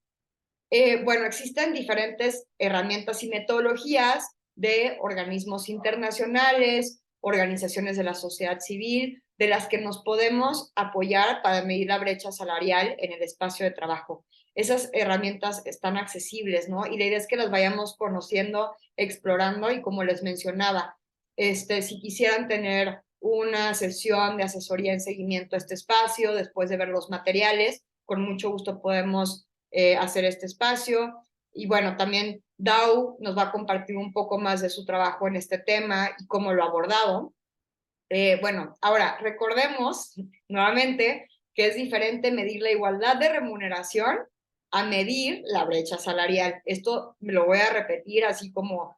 Bueno, existen diferentes herramientas y metodologías de organismos internacionales, organizaciones de la sociedad civil, de las que nos podemos apoyar para medir la brecha salarial en el espacio de trabajo. Esas herramientas están accesibles, ¿no? Y la idea es que las vayamos conociendo, explorando y como les mencionaba, si quisieran tener una sesión de asesoría en seguimiento a este espacio, después de ver los materiales, con mucho gusto podemos hacer este espacio. Y bueno, también Dau nos va a compartir un poco más de su trabajo en este tema y cómo lo ha abordado. Bueno, ahora recordemos nuevamente que es diferente medir la igualdad de remuneración a medir la brecha salarial. Esto me lo voy a repetir así como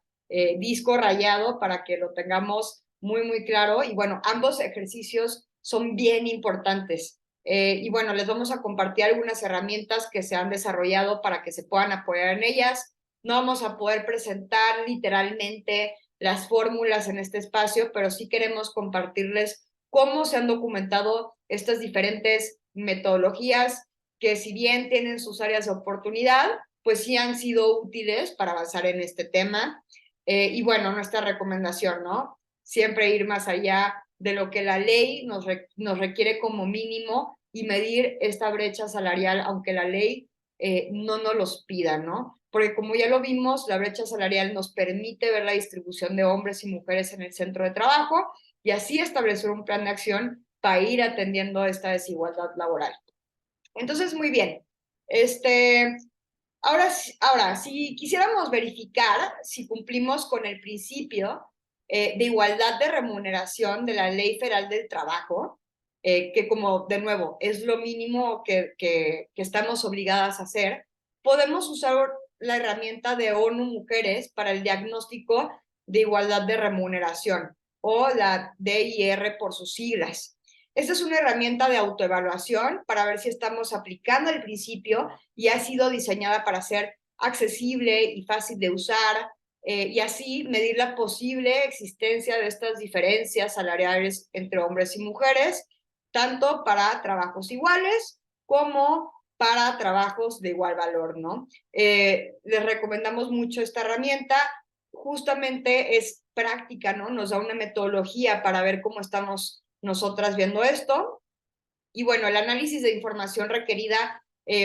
disco rayado para que lo tengamos muy, muy claro. Y bueno, ambos ejercicios son bien importantes. Y bueno, les vamos a compartir algunas herramientas que se han desarrollado para que se puedan apoyar en ellas. No vamos a poder presentar literalmente las fórmulas en este espacio, pero sí queremos compartirles cómo se han documentado estas diferentes metodologías que si bien tienen sus áreas de oportunidad, pues sí han sido útiles para avanzar en este tema. Y bueno, nuestra recomendación, ¿no? Siempre ir más allá de lo que la ley nos requiere como mínimo y medir esta brecha salarial, aunque la ley no nos los pida, ¿no? porque como ya lo vimos, la brecha salarial nos permite ver la distribución de hombres y mujeres en el centro de trabajo y así establecer un plan de acción para ir atendiendo esta desigualdad laboral. Entonces, muy bien. Ahora, si quisiéramos verificar si cumplimos con el principio de igualdad de remuneración de la Ley Federal del Trabajo, que como, de nuevo, es lo mínimo que estamos obligadas a hacer, podemos usar la herramienta de ONU Mujeres para el diagnóstico de igualdad de remuneración, o la DIR por sus siglas. Esta es una herramienta de autoevaluación para ver si estamos aplicando el principio y ha sido diseñada para ser accesible y fácil de usar, y así medir la posible existencia de estas diferencias salariales entre hombres y mujeres, tanto para trabajos iguales como para trabajos de igual valor, ¿no? Les recomendamos mucho esta herramienta, justamente es práctica, ¿no? Nos da una metodología para ver cómo estamos nosotras viendo esto. Y bueno, el análisis de información requerida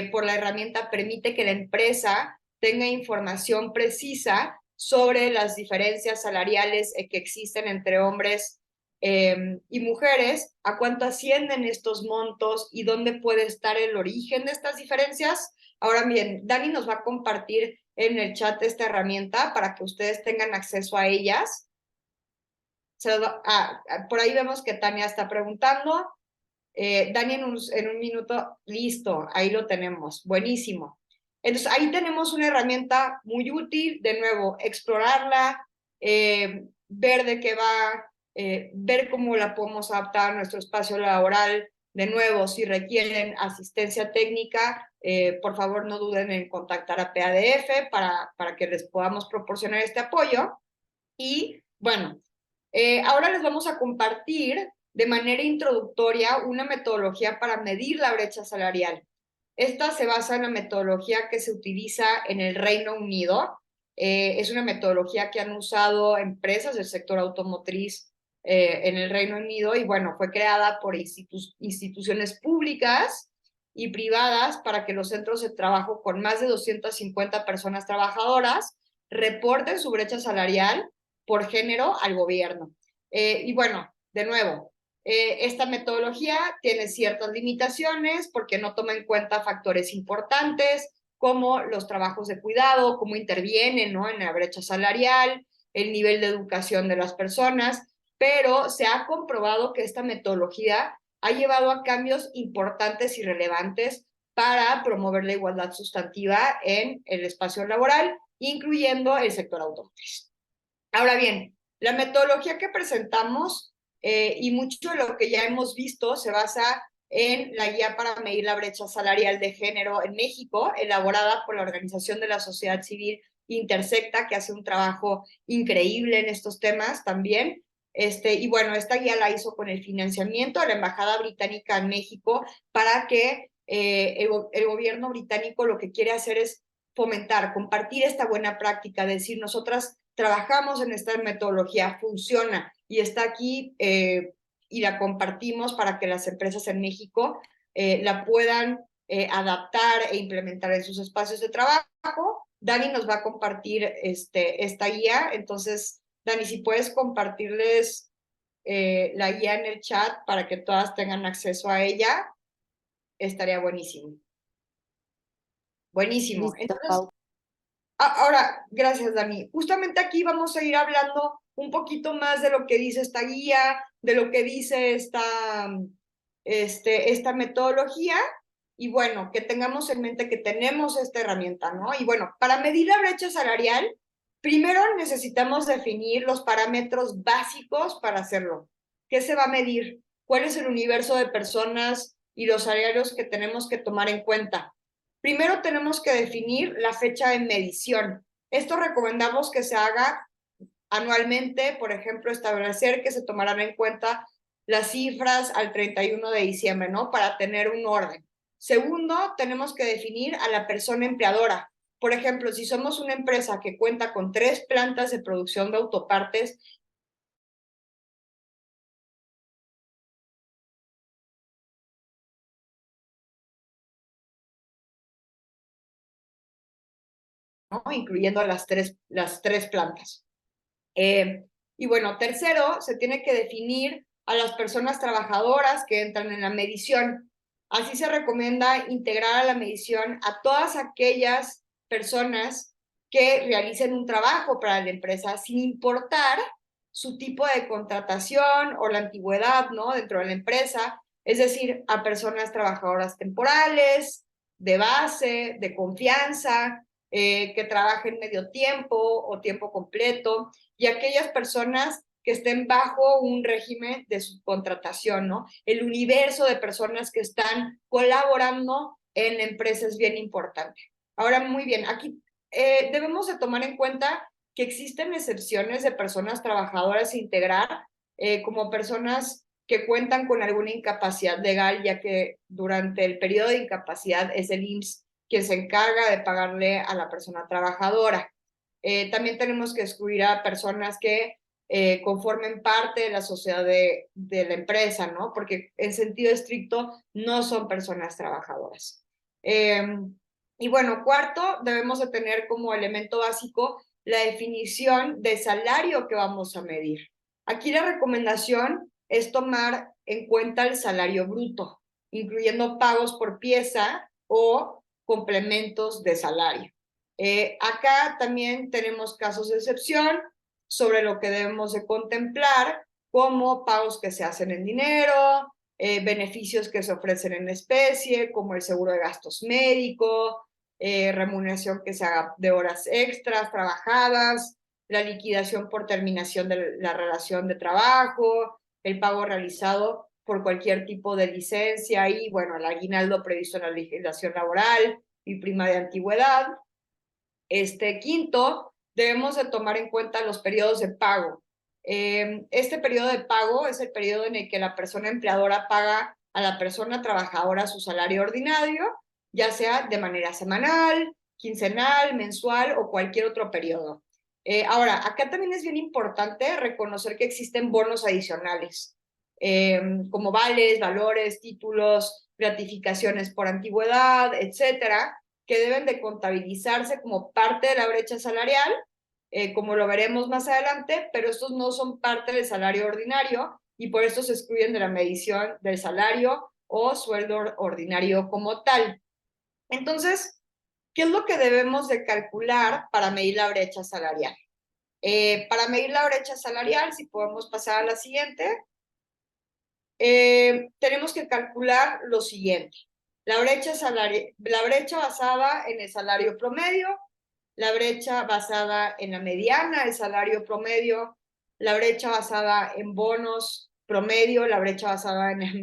por la herramienta permite que la empresa tenga información precisa sobre las diferencias salariales que existen entre hombres y mujeres, a cuánto ascienden estos montos y dónde puede estar el origen de estas diferencias. Ahora bien, Dani nos va a compartir en el chat esta herramienta para que ustedes tengan acceso a ellas. Por ahí vemos que Tania está preguntando. Dani en un minuto, listo, ahí lo tenemos, buenísimo. Entonces ahí tenemos una herramienta muy útil, de nuevo, explorarla, ver de qué va, ver cómo la podemos adaptar a nuestro espacio laboral. De nuevo, si requieren asistencia técnica, por favor no duden en contactar a PADF para que les podamos proporcionar este apoyo. Y bueno, ahora les vamos a compartir de manera introductoria una metodología para medir la brecha salarial. Esta se basa en la metodología que se utiliza en el Reino Unido. Es una metodología que han usado empresas del sector automotriz en el Reino Unido y bueno, fue creada por instituciones públicas y privadas para que los centros de trabajo con más de 250 personas trabajadoras reporten su brecha salarial por género al gobierno. Y bueno, de nuevo, esta metodología tiene ciertas limitaciones porque no toma en cuenta factores importantes como los trabajos de cuidado, cómo intervienen, ¿no?, en la brecha salarial, el nivel de educación de las personas, pero se ha comprobado que esta metodología ha llevado a cambios importantes y relevantes para promover la igualdad sustantiva en el espacio laboral, incluyendo el sector automotriz. Ahora bien, la metodología que presentamos y mucho de lo que ya hemos visto se basa en la guía para medir la brecha salarial de género en México, elaborada por la Organización de la Sociedad Civil Intersecta, que hace un trabajo increíble en estos temas también. Y bueno, esta guía la hizo con el financiamiento de la Embajada Británica en México para que el gobierno británico lo que quiere hacer es fomentar, compartir esta buena práctica, decir, nosotras trabajamos en esta metodología, funciona y está aquí y la compartimos para que las empresas en México la puedan adaptar e implementar en sus espacios de trabajo. Dani nos va a compartir esta guía, entonces, Dani, si puedes compartirles la guía en el chat para que todas tengan acceso a ella, estaría buenísimo. Buenísimo. Listo, Entonces, Pau. ahora, gracias, Dani. Justamente aquí vamos a ir hablando un poquito más de lo que dice esta guía, de lo que dice esta metodología, y bueno, que tengamos en mente que tenemos esta herramienta, ¿no? Y bueno, para medir la brecha salarial, primero necesitamos definir los parámetros básicos para hacerlo. ¿Qué se va a medir? ¿Cuál es el universo de personas y los salarios que tenemos que tomar en cuenta? Primero tenemos que definir la fecha de medición. Esto recomendamos que se haga anualmente, por ejemplo, establecer que se tomarán en cuenta las cifras al 31 de diciembre, ¿no? Para tener un orden. Segundo, tenemos que definir a la persona empleadora. Por ejemplo, si somos una empresa que cuenta con 3 plantas de producción de autopartes, Incluyendo las tres plantas. Y bueno, tercero, se tiene que definir a las personas trabajadoras que entran en la medición. Así se recomienda integrar a la medición a todas aquellas personas que realicen un trabajo para la empresa, sin importar su tipo de contratación o la antigüedad, ¿no?, dentro de la empresa, es decir, a personas trabajadoras temporales, de base, de confianza, que trabajen medio tiempo o tiempo completo, y aquellas personas que estén bajo un régimen de subcontratación, ¿no? El universo de personas que están colaborando en la empresa es bien importante. Ahora, muy bien, aquí debemos de tomar en cuenta que existen excepciones de personas trabajadoras a integrar, como personas que cuentan con alguna incapacidad legal, ya que durante el periodo de incapacidad es el IMSS quien se encarga de pagarle a la persona trabajadora. También tenemos que excluir a personas que conformen parte de la sociedad de la empresa, ¿no? Porque en sentido estricto no son personas trabajadoras. Y bueno, cuarto, debemos de tener como elemento básico la definición de salario que vamos a medir. Aquí la recomendación es tomar en cuenta el salario bruto, incluyendo pagos por pieza o complementos de salario. Acá también tenemos casos de excepción sobre lo que debemos de contemplar, como pagos que se hacen en dinero, beneficios que se ofrecen en especie, como el seguro de gastos médicos, remuneración que se haga de horas extras trabajadas, la liquidación por terminación de la relación de trabajo, el pago realizado por cualquier tipo de licencia y, bueno, el aguinaldo previsto en la legislación laboral y prima de antigüedad. Quinto, debemos de tomar en cuenta los periodos de pago. Este periodo de pago es el periodo en el que la persona empleadora paga a la persona trabajadora su salario ordinario, ya sea de manera semanal, quincenal, mensual o cualquier otro periodo. Ahora, acá también es bien importante reconocer que existen bonos adicionales, como vales, valores, títulos, gratificaciones por antigüedad, etcétera, que deben de contabilizarse como parte de la brecha salarial, como lo veremos más adelante, pero estos no son parte del salario ordinario y por esto se excluyen de la medición del salario o sueldo ordinario como tal. Entonces, ¿qué es lo que debemos de calcular para medir la brecha salarial? Para medir la brecha salarial, si podemos pasar a la siguiente, tenemos que calcular lo siguiente. La brecha basada en el salario promedio, la brecha basada en la mediana, el salario promedio, la brecha basada en bonos promedio, la brecha basada en la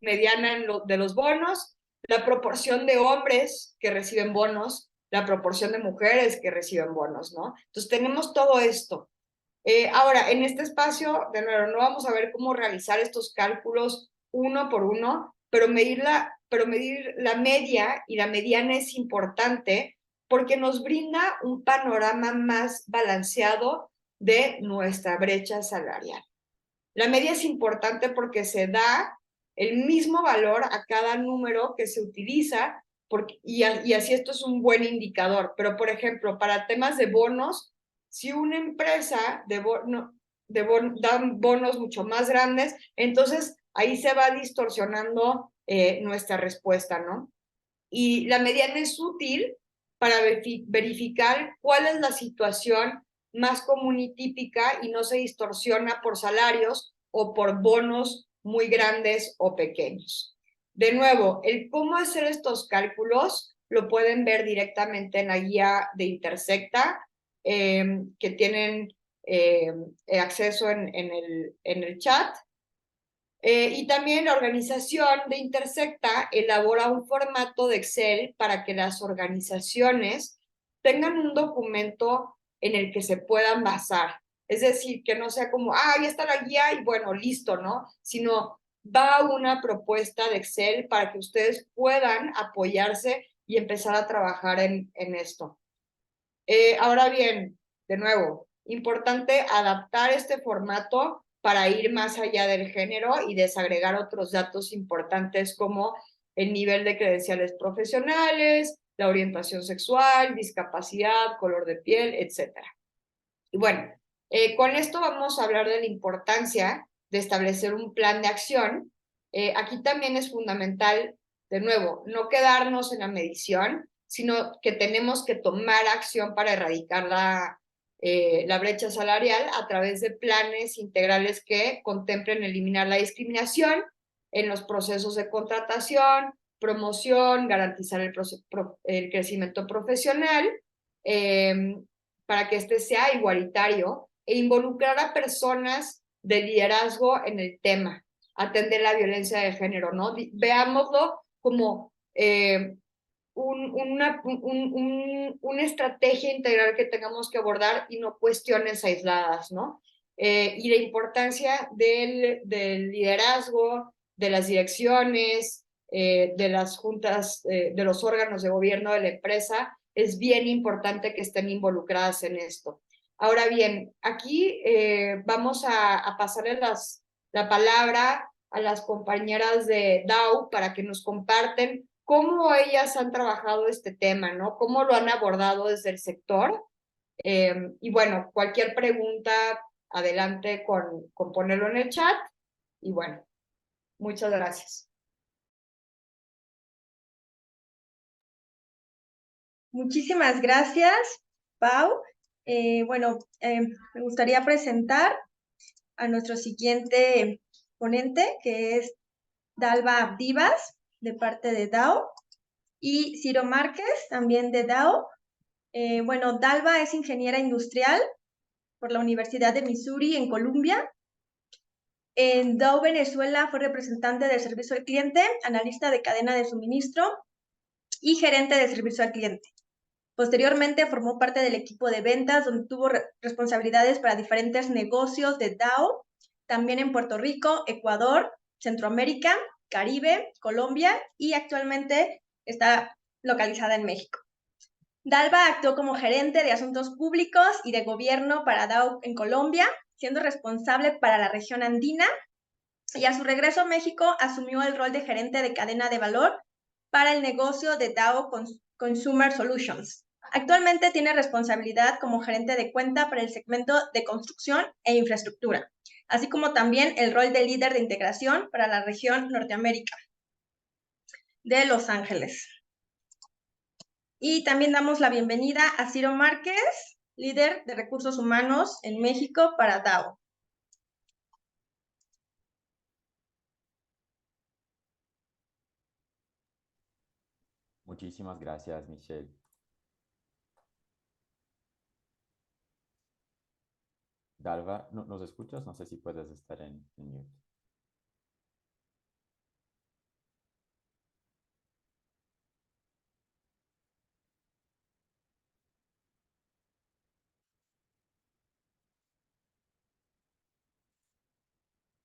mediana de los bonos, la proporción de hombres que reciben bonos, la proporción de mujeres que reciben bonos, ¿no? Entonces tenemos todo esto. Ahora, en este espacio, de nuevo, no vamos a ver cómo realizar estos cálculos uno por uno, pero medir la media y la mediana es importante porque nos brinda un panorama más balanceado de nuestra brecha salarial. La media es importante porque se da el mismo valor a cada número que se utiliza y así esto es un buen indicador. Pero, por ejemplo, para temas de bonos, si una empresa dan bonos mucho más grandes, entonces ahí se va distorsionando nuestra respuesta, ¿no? Y la mediana es útil para verificar cuál es la situación más común y típica y no se distorsiona por salarios o por bonos muy grandes o pequeños. De nuevo, el cómo hacer estos cálculos lo pueden ver directamente en la guía de Intersecta, que tienen acceso en el chat. Y también la organización de Intersecta elabora un formato de Excel para que las organizaciones tengan un documento en el que se puedan basar. Es decir, que no sea como, ahí está la guía y bueno, listo, ¿no? Sino va una propuesta de Excel para que ustedes puedan apoyarse y empezar a trabajar en esto. Ahora bien, de nuevo, importante adaptar este formato para ir más allá del género y desagregar otros datos importantes como el nivel de credenciales profesionales, la orientación sexual, discapacidad, color de piel, etc. Y bueno, con esto vamos a hablar de la importancia de establecer un plan de acción. Aquí también es fundamental, de nuevo, no quedarnos en la medición, sino que tenemos que tomar acción para erradicar la brecha salarial a través de planes integrales que contemplen eliminar la discriminación en los procesos de contratación, promoción, garantizar el crecimiento profesional, para que este sea igualitario e involucrar a personas de liderazgo en el tema, atender la violencia de género, ¿no? Veámoslo como una estrategia integral que tengamos que abordar y no cuestiones aisladas, ¿no? Y la importancia del liderazgo, de las direcciones, de las juntas, de los órganos de gobierno de la empresa, es bien importante que estén involucradas en esto. Ahora bien, aquí vamos a pasarle la palabra a las compañeras de DAO para que nos comparten cómo ellas han trabajado este tema, ¿no? Cómo lo han abordado desde el sector. Y bueno, cualquier pregunta, adelante con ponerlo en el chat. Y bueno, muchas gracias. Muchísimas gracias, Pau. Bueno, me gustaría presentar a nuestro siguiente ponente, que es Dalva Abdivas, de parte de DAO, y Ciro Márquez, también de DAO. Bueno, Dalva es ingeniera industrial por la Universidad de Missouri en Columbia. En DAO Venezuela fue representante del servicio al cliente, analista de cadena de suministro y gerente de servicio al cliente. Posteriormente formó parte del equipo de ventas, donde tuvo responsabilidades para diferentes negocios de DAO, también en Puerto Rico, Ecuador, Centroamérica, Caribe, Colombia, y actualmente está localizada en México. Dalva actuó como gerente de asuntos públicos y de gobierno para DAO en Colombia, siendo responsable para la región andina, y a su regreso a México asumió el rol de gerente de cadena de valor para el negocio de DAO Consumer Solutions. Actualmente tiene responsabilidad como gerente de cuenta para el segmento de construcción e infraestructura, así como también el rol de líder de integración para la región Norteamérica de Los Ángeles. Y también damos la bienvenida a Ciro Márquez, líder de recursos humanos en México para DAO. Muchísimas gracias, Michelle. Dalva, ¿nos escuchas? No sé si puedes estar en mute.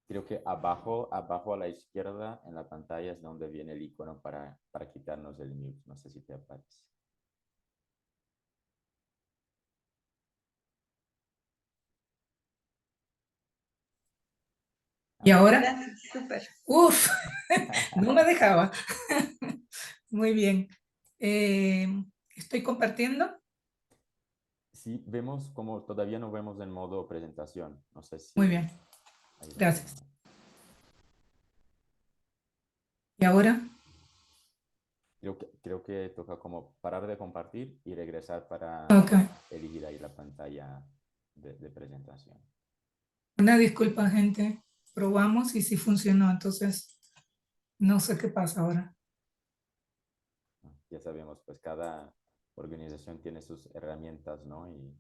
Creo que abajo a la izquierda en la pantalla es donde viene el icono para quitarnos el mute. No sé si te aparece. ¿Y ahora? Gracias, súper. Uf, no me dejaba. Muy bien. ¿Estoy compartiendo? Sí, vemos como todavía no vemos en modo presentación. No sé si... Muy bien, ahí gracias. vamos. ¿Y ahora? Creo que toca como parar de compartir y regresar para Ok. elegir ahí la pantalla de presentación. Una disculpa, gente. Probamos y sí funcionó, entonces no sé qué pasa ahora. Ya sabemos, pues cada organización tiene sus herramientas, ¿no? Y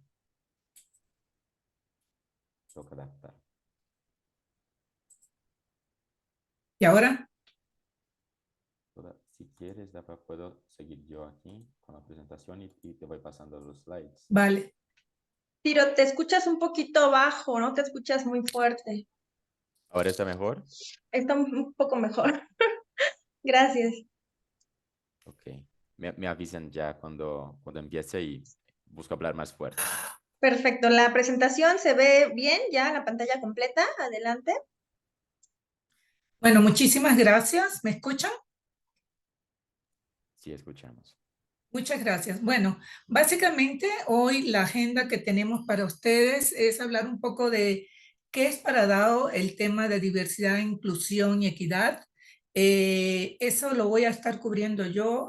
toca adaptar. ¿Y ahora? Si quieres, puedo seguir yo aquí con la presentación y te voy pasando los slides. Vale. Ciro, te escuchas un poquito bajo, no te escuchas muy fuerte. ¿Ahora está mejor? Está un poco mejor. Gracias. Ok. Me avisan ya cuando empiece y busco hablar más fuerte. Perfecto, la presentación se ve bien, ya la pantalla completa, adelante. Bueno, muchísimas gracias. ¿Me escuchan? Sí, escuchamos. Muchas gracias. Bueno, básicamente hoy la agenda que tenemos para ustedes es hablar un poco de qué es para DAO el tema de diversidad, inclusión y equidad. Eso lo voy a estar cubriendo yo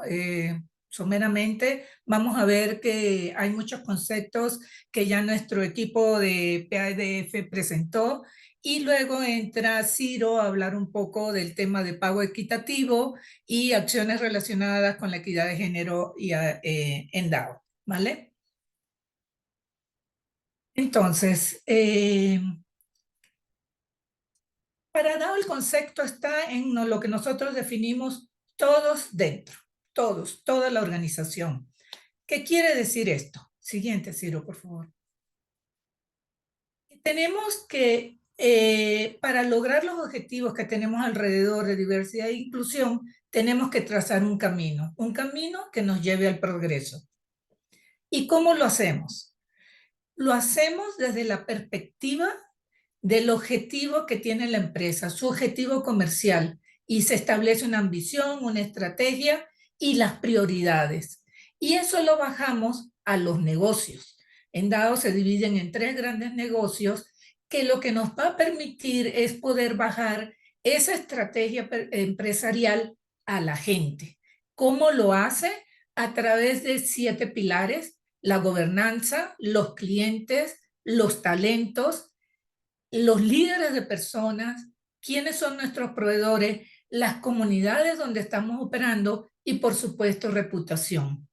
someramente. Vamos a ver que hay muchos conceptos que ya nuestro equipo de PADF presentó y luego entra Ciro a hablar un poco del tema de pago equitativo y acciones relacionadas con la equidad de género y, en DAO, ¿vale? Entonces, para DAO el concepto está en lo que nosotros definimos todos dentro, todos, toda la organización. ¿Qué quiere decir esto? Siguiente, Ciro, por favor. Tenemos que, para lograr los objetivos que tenemos alrededor de diversidad e inclusión, tenemos que trazar un camino que nos lleve al progreso. ¿Y cómo lo hacemos? Lo hacemos desde la perspectiva del objetivo que tiene la empresa, su objetivo comercial, y se establece una ambición, una estrategia y las prioridades. Y eso lo bajamos a los negocios. En DAO se dividen en 3 grandes negocios que lo que nos va a permitir es poder bajar esa estrategia empresarial a la gente. ¿Cómo lo hace? A través de 7 pilares: la gobernanza, los clientes, los talentos, los líderes de personas, quiénes son nuestros proveedores, las comunidades donde estamos operando y, por supuesto, reputación.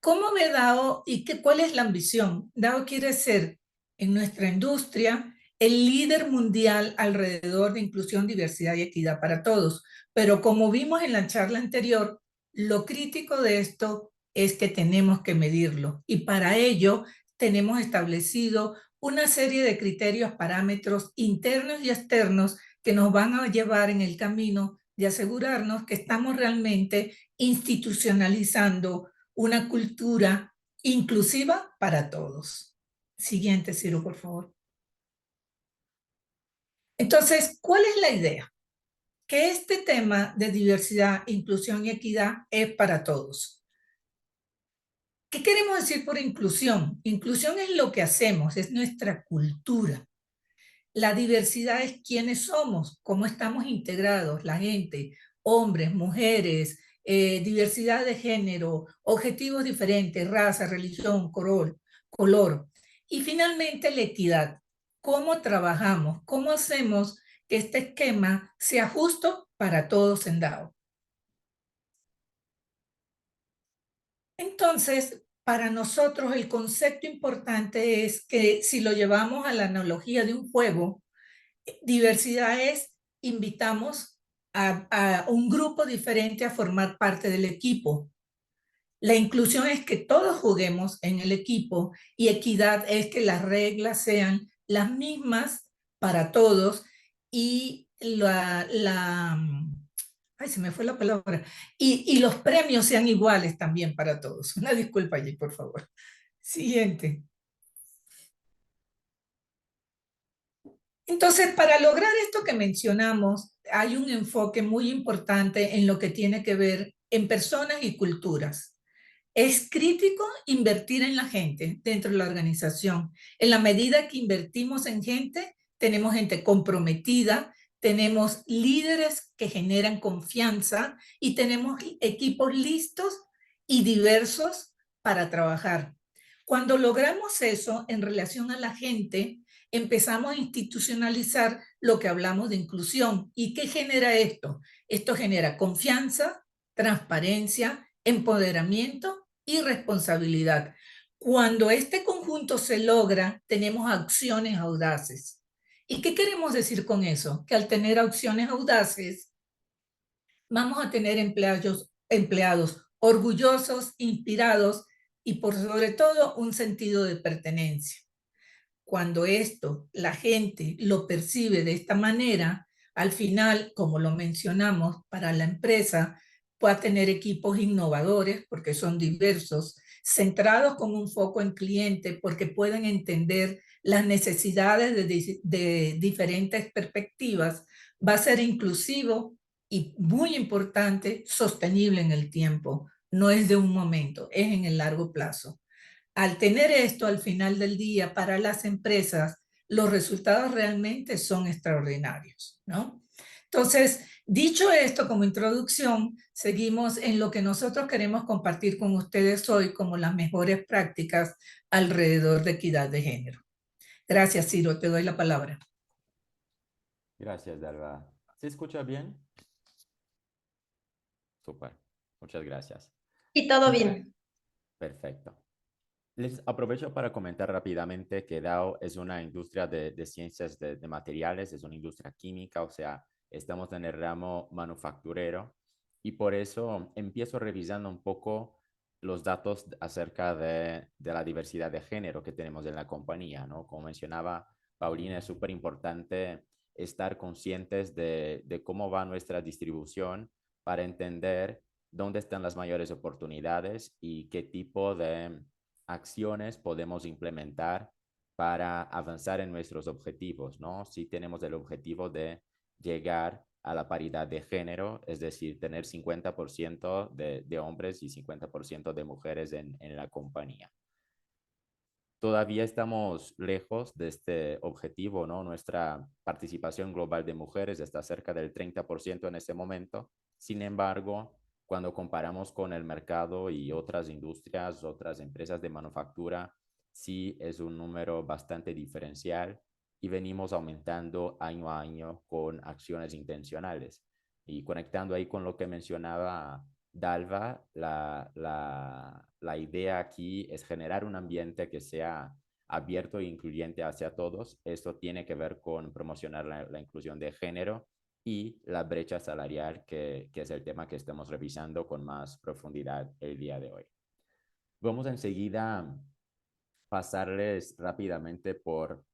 ¿Cómo ve DAO y cuál es la ambición? DAO quiere ser en nuestra industria el líder mundial alrededor de inclusión, diversidad y equidad para todos. Pero como vimos en la charla anterior, lo crítico de esto es que tenemos que medirlo y para ello tenemos establecido una serie de criterios, parámetros internos y externos que nos van a llevar en el camino de asegurarnos que estamos realmente institucionalizando una cultura inclusiva para todos. Siguiente, Ciro, por favor. Entonces, ¿cuál es la idea? Que este tema de diversidad, inclusión y equidad es para todos. ¿Qué queremos decir por inclusión? Inclusión es lo que hacemos, es nuestra cultura. La diversidad es quiénes somos, cómo estamos integrados, la gente, hombres, mujeres, diversidad de género, objetivos diferentes, raza, religión, color. Y finalmente la equidad, cómo trabajamos, cómo hacemos que este esquema sea justo para todos en DAO. Entonces, para nosotros el concepto importante es que si lo llevamos a la analogía de un juego, diversidad es invitamos a un grupo diferente a formar parte del equipo. La inclusión es que todos juguemos en el equipo y equidad es que las reglas sean las mismas para todos y ay, se me fue la palabra, y los premios sean iguales también para todos. Una disculpa allí, por favor. Siguiente. Entonces, para lograr esto que mencionamos, hay un enfoque muy importante en lo que tiene que ver en personas y culturas. Es crítico invertir en la gente dentro de la organización. En la medida que invertimos en gente, tenemos gente comprometida, tenemos líderes que generan confianza y tenemos equipos listos y diversos para trabajar. Cuando logramos eso en relación a la gente, empezamos a institucionalizar lo que hablamos de inclusión. ¿Y qué genera esto? Esto genera confianza, transparencia, empoderamiento y responsabilidad. Cuando este conjunto se logra, tenemos acciones audaces. ¿Y qué queremos decir con eso? Que al tener acciones audaces, vamos a tener empleados orgullosos, inspirados y por sobre todo un sentido de pertenencia. Cuando esto la gente lo percibe de esta manera, al final, como lo mencionamos, para la empresa pueda tener equipos innovadores porque son diversos, centrados con un foco en cliente porque pueden entender las necesidades de diferentes perspectivas, va a ser inclusivo y muy importante, sostenible en el tiempo. no es de un momento, es en el largo plazo. Al tener esto al final del día para las empresas, los resultados realmente son extraordinarios, ¿no? Entonces, dicho esto como introducción, seguimos en lo que nosotros queremos compartir con ustedes hoy como las mejores prácticas alrededor de equidad de género. Gracias, Ciro, te doy la palabra. Gracias, Dalva. ¿Se escucha bien? Súper. Muchas gracias. Y todo bien. Perfecto. Les aprovecho para comentar rápidamente que Dow es una industria de ciencias de materiales, es una industria química, o sea, estamos en el ramo manufacturero y por eso empiezo revisando un poco los datos acerca de la diversidad de género que tenemos en la compañía, ¿no? Como mencionaba Paulina, es súper importante estar conscientes de cómo va nuestra distribución para entender dónde están las mayores oportunidades y qué tipo de acciones podemos implementar para avanzar en nuestros objetivos, ¿no? Si tenemos el objetivo de llegar a la paridad de género, es decir, tener 50% de hombres y 50% de mujeres en la compañía. Todavía estamos lejos de este objetivo, ¿no? Nuestra participación global de mujeres está cerca del 30% en este momento. Sin embargo, cuando comparamos con el mercado y otras industrias, otras empresas de manufactura, sí es un número bastante diferencial y venimos aumentando año a año con acciones intencionales. Y conectando ahí con lo que mencionaba Dalva, la idea aquí es generar un ambiente que sea abierto e incluyente hacia todos. Esto tiene que ver con promocionar la inclusión de género y la brecha salarial, que es el tema que estamos revisando con más profundidad el día de hoy. Vamos enseguida a pasarles rápidamente por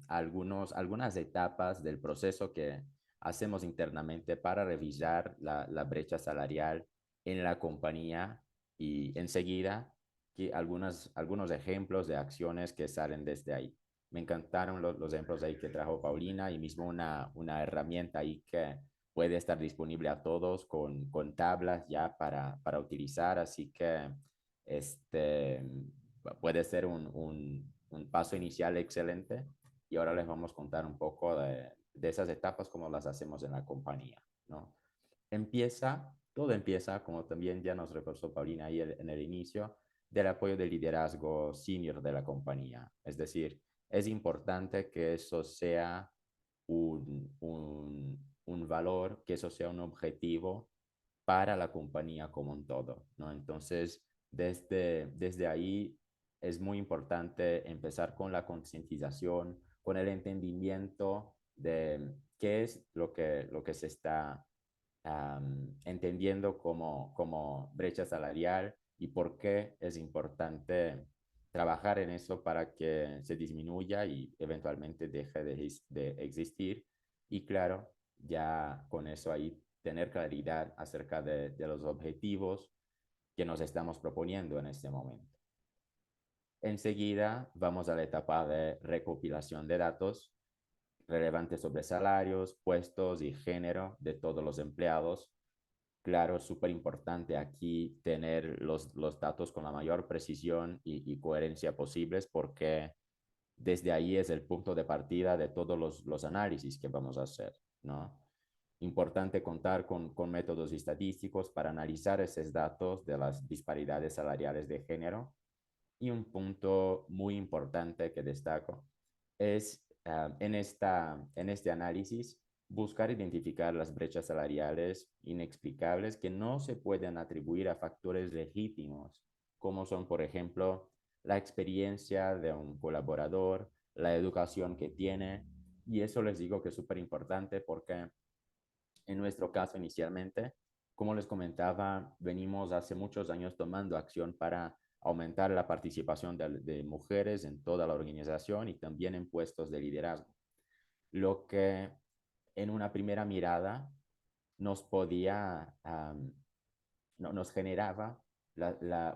algunas etapas del proceso que hacemos internamente para revisar la brecha salarial en la compañía y enseguida algunos ejemplos de acciones que salen desde ahí. Me encantaron los ejemplos ahí que trajo Paulina y mismo una herramienta ahí que puede estar disponible a todos con tablas ya para utilizar, así que puede ser un paso inicial excelente y ahora les vamos a contar un poco de esas etapas como las hacemos en la compañía, ¿no? Todo empieza, como también ya nos reforzó Paulina ahí en el inicio, del apoyo del liderazgo senior de la compañía. Es decir, es importante que eso sea un valor, que eso sea un objetivo para la compañía como un todo, ¿no? Entonces, desde ahí es muy importante empezar con la concientización, con el entendimiento de qué es lo que se está entendiendo como brecha salarial y por qué es importante trabajar en eso para que se disminuya y eventualmente deje de existir. Y claro, ya con eso ahí tener claridad acerca de los objetivos que nos estamos proponiendo en este momento. Enseguida vamos a la etapa de recopilación de datos relevantes sobre salarios, puestos y género de todos los empleados. Claro, es súper importante aquí tener los datos con la mayor precisión y coherencia posibles porque desde ahí es el punto de partida de todos los análisis que vamos a hacer, ¿no? Importante contar con métodos estadísticos para analizar esos datos de las disparidades salariales de género. Y un punto muy importante que destaco es en este análisis buscar identificar las brechas salariales inexplicables que no se pueden atribuir a factores legítimos, como son, por ejemplo, la experiencia de un colaborador, la educación que tiene, y eso les digo que es súper importante porque en nuestro caso inicialmente, como les comentaba, venimos hace muchos años tomando acción para aumentar la participación de mujeres en toda la organización y también en puestos de liderazgo, lo que en una primera mirada nos podía, nos generaba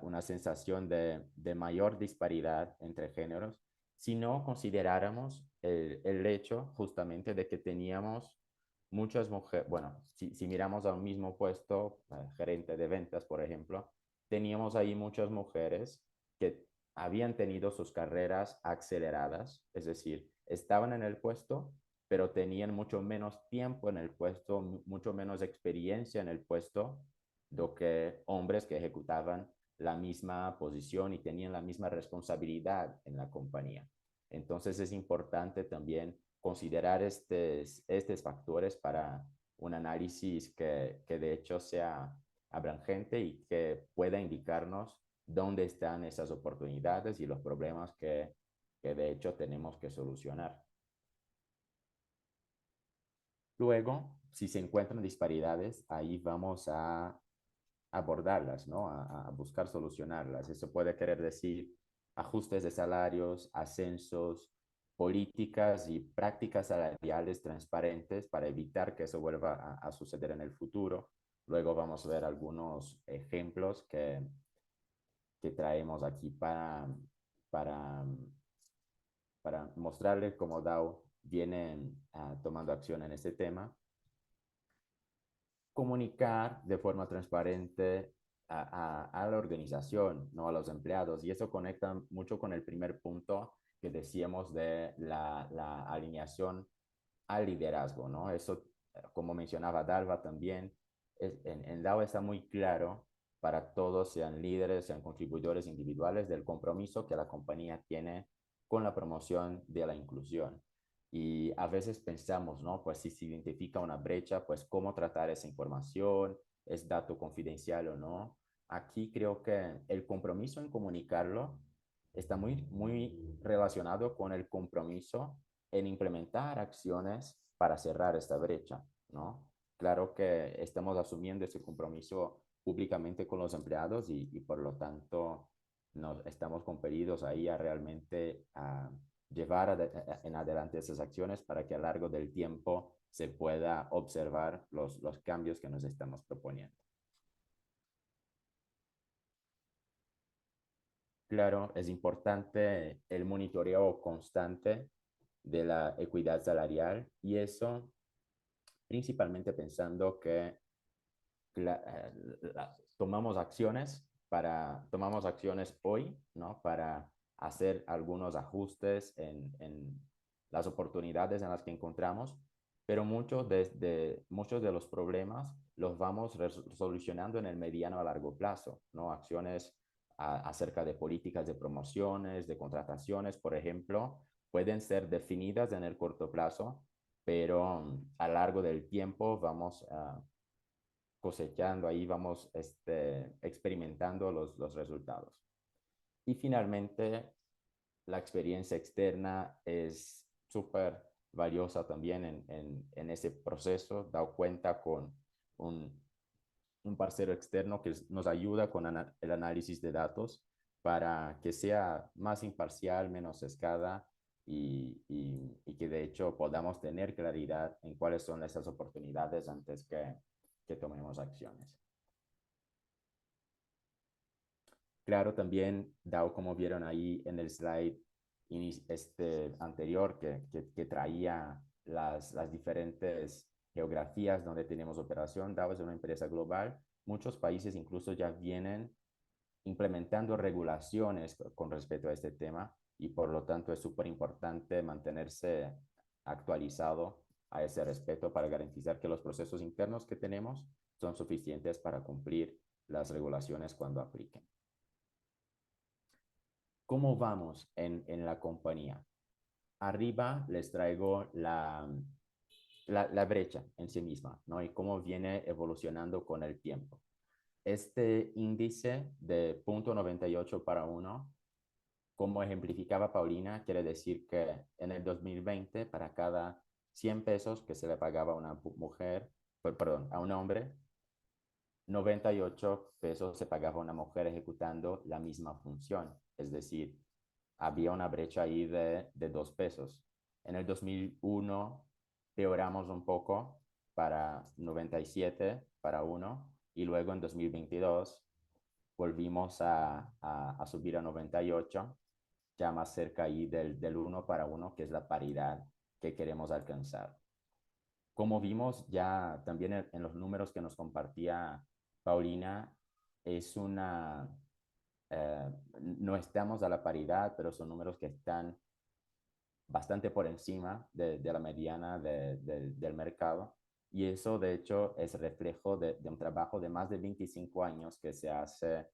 una sensación de mayor disparidad entre géneros si no consideráramos el hecho justamente de que teníamos muchas mujeres, bueno, si miramos a un mismo puesto, gerente de ventas, por ejemplo, teníamos ahí muchas mujeres que habían tenido sus carreras aceleradas, es decir, estaban en el puesto, pero tenían mucho menos tiempo en el puesto, mucho menos experiencia en el puesto, do que hombres que ejecutaban la misma posición y tenían la misma responsabilidad en la compañía. Entonces es importante también considerar estos factores para un análisis que de hecho sea abrangente y que pueda indicarnos dónde están esas oportunidades y los problemas que de hecho tenemos que solucionar. Luego, si se encuentran disparidades, ahí vamos a abordarlas, ¿no? A buscar solucionarlas. Eso puede querer decir ajustes de salarios, ascensos, políticas y prácticas salariales transparentes para evitar que eso vuelva a suceder en el futuro. Luego vamos a ver algunos ejemplos que traemos aquí para, para mostrarles cómo DAO viene tomando acción en este tema. Comunicar de forma transparente a la organización, no a los empleados. Y eso conecta mucho con el primer punto que decíamos de la alineación al liderazgo, ¿no? Eso, como mencionaba Dalva también, en DAO está muy claro para todos, sean líderes, sean contribuidores individuales, del compromiso que la compañía tiene con la promoción de la inclusión. Y a veces pensamos, ¿no? Pues si se identifica una brecha, pues cómo tratar esa información, es dato confidencial o no. Aquí creo que el compromiso en comunicarlo está muy relacionado con el compromiso en implementar acciones para cerrar esta brecha, ¿no? Claro que estamos asumiendo ese compromiso públicamente con los empleados y por lo tanto nos estamos compelidos ahí a realmente llevar en adelante esas acciones para que a lo largo del tiempo se pueda observar los cambios que nos estamos proponiendo. Claro, es importante el monitoreo constante de la equidad salarial y eso principalmente pensando que tomamos acciones hoy, ¿no? Para hacer algunos ajustes en las oportunidades en las que encontramos, pero muchos de los problemas los vamos solucionando en el mediano a largo plazo, ¿no? Acciones acerca de políticas de promociones, de contrataciones, por ejemplo, pueden ser definidas en el corto plazo, pero a lo largo del tiempo vamos cosechando, ahí vamos experimentando los resultados. Y finalmente, la experiencia externa es súper valiosa también en ese proceso, dado cuenta con un parcero externo que nos ayuda con el análisis de datos para que sea más imparcial, menos sesgada y que de hecho podamos tener claridad en cuáles son esas oportunidades antes que tomemos acciones. Claro, también, dado como vieron ahí en el slide anterior que traía las diferentes geografías donde tenemos operación, DAO es una empresa global. Muchos países incluso ya vienen implementando regulaciones con respecto a este tema y por lo tanto es súper importante mantenerse actualizado a ese respecto para garantizar que los procesos internos que tenemos son suficientes para cumplir las regulaciones cuando apliquen. ¿Cómo vamos en la compañía? Arriba les traigo la brecha en sí misma, ¿no? Y cómo viene evolucionando con el tiempo. Este índice de 0.98 para 1, como ejemplificaba Paulina, quiere decir que en el 2020, para cada 100 pesos que se le pagaba a una mujer, perdón, a un hombre, 98 pesos se pagaba a una mujer ejecutando la misma función. Es decir, había una brecha ahí de 2 pesos. En el 2001 peoramos un poco para 97 para 1 y luego en 2022 volvimos a subir a 98, ya más cerca ahí del 1 para 1, que es la paridad que queremos alcanzar. Como vimos ya también en los números que nos compartía Paulina, es una, no estamos a la paridad, pero son números que están bastante por encima de la mediana del mercado. Y eso, de hecho, es reflejo de un trabajo de más de 25 años que se hace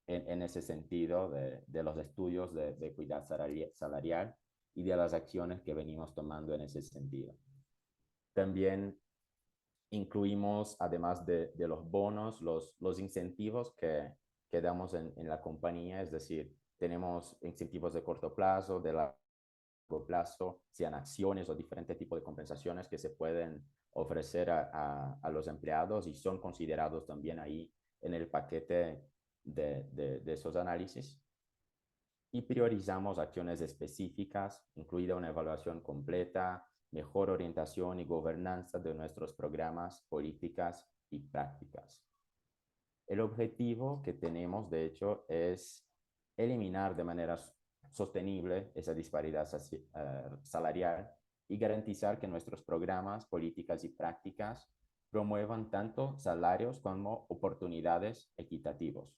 en ese sentido de los estudios de equidad salarial y de las acciones que venimos tomando en ese sentido. También incluimos, además de los bonos, los incentivos que damos en la compañía, es decir, tenemos incentivos de corto plazo, de largo plazo, sean acciones o diferentes tipos de compensaciones que se pueden ofrecer a los empleados y son considerados también ahí en el paquete de esos análisis. Y priorizamos acciones específicas, incluida una evaluación completa, mejor orientación y gobernanza de nuestros programas, políticas y prácticas. El objetivo que tenemos, de hecho, es eliminar de manera sostenible esa disparidad salarial y garantizar que nuestros programas, políticas y prácticas promuevan tanto salarios como oportunidades equitativos.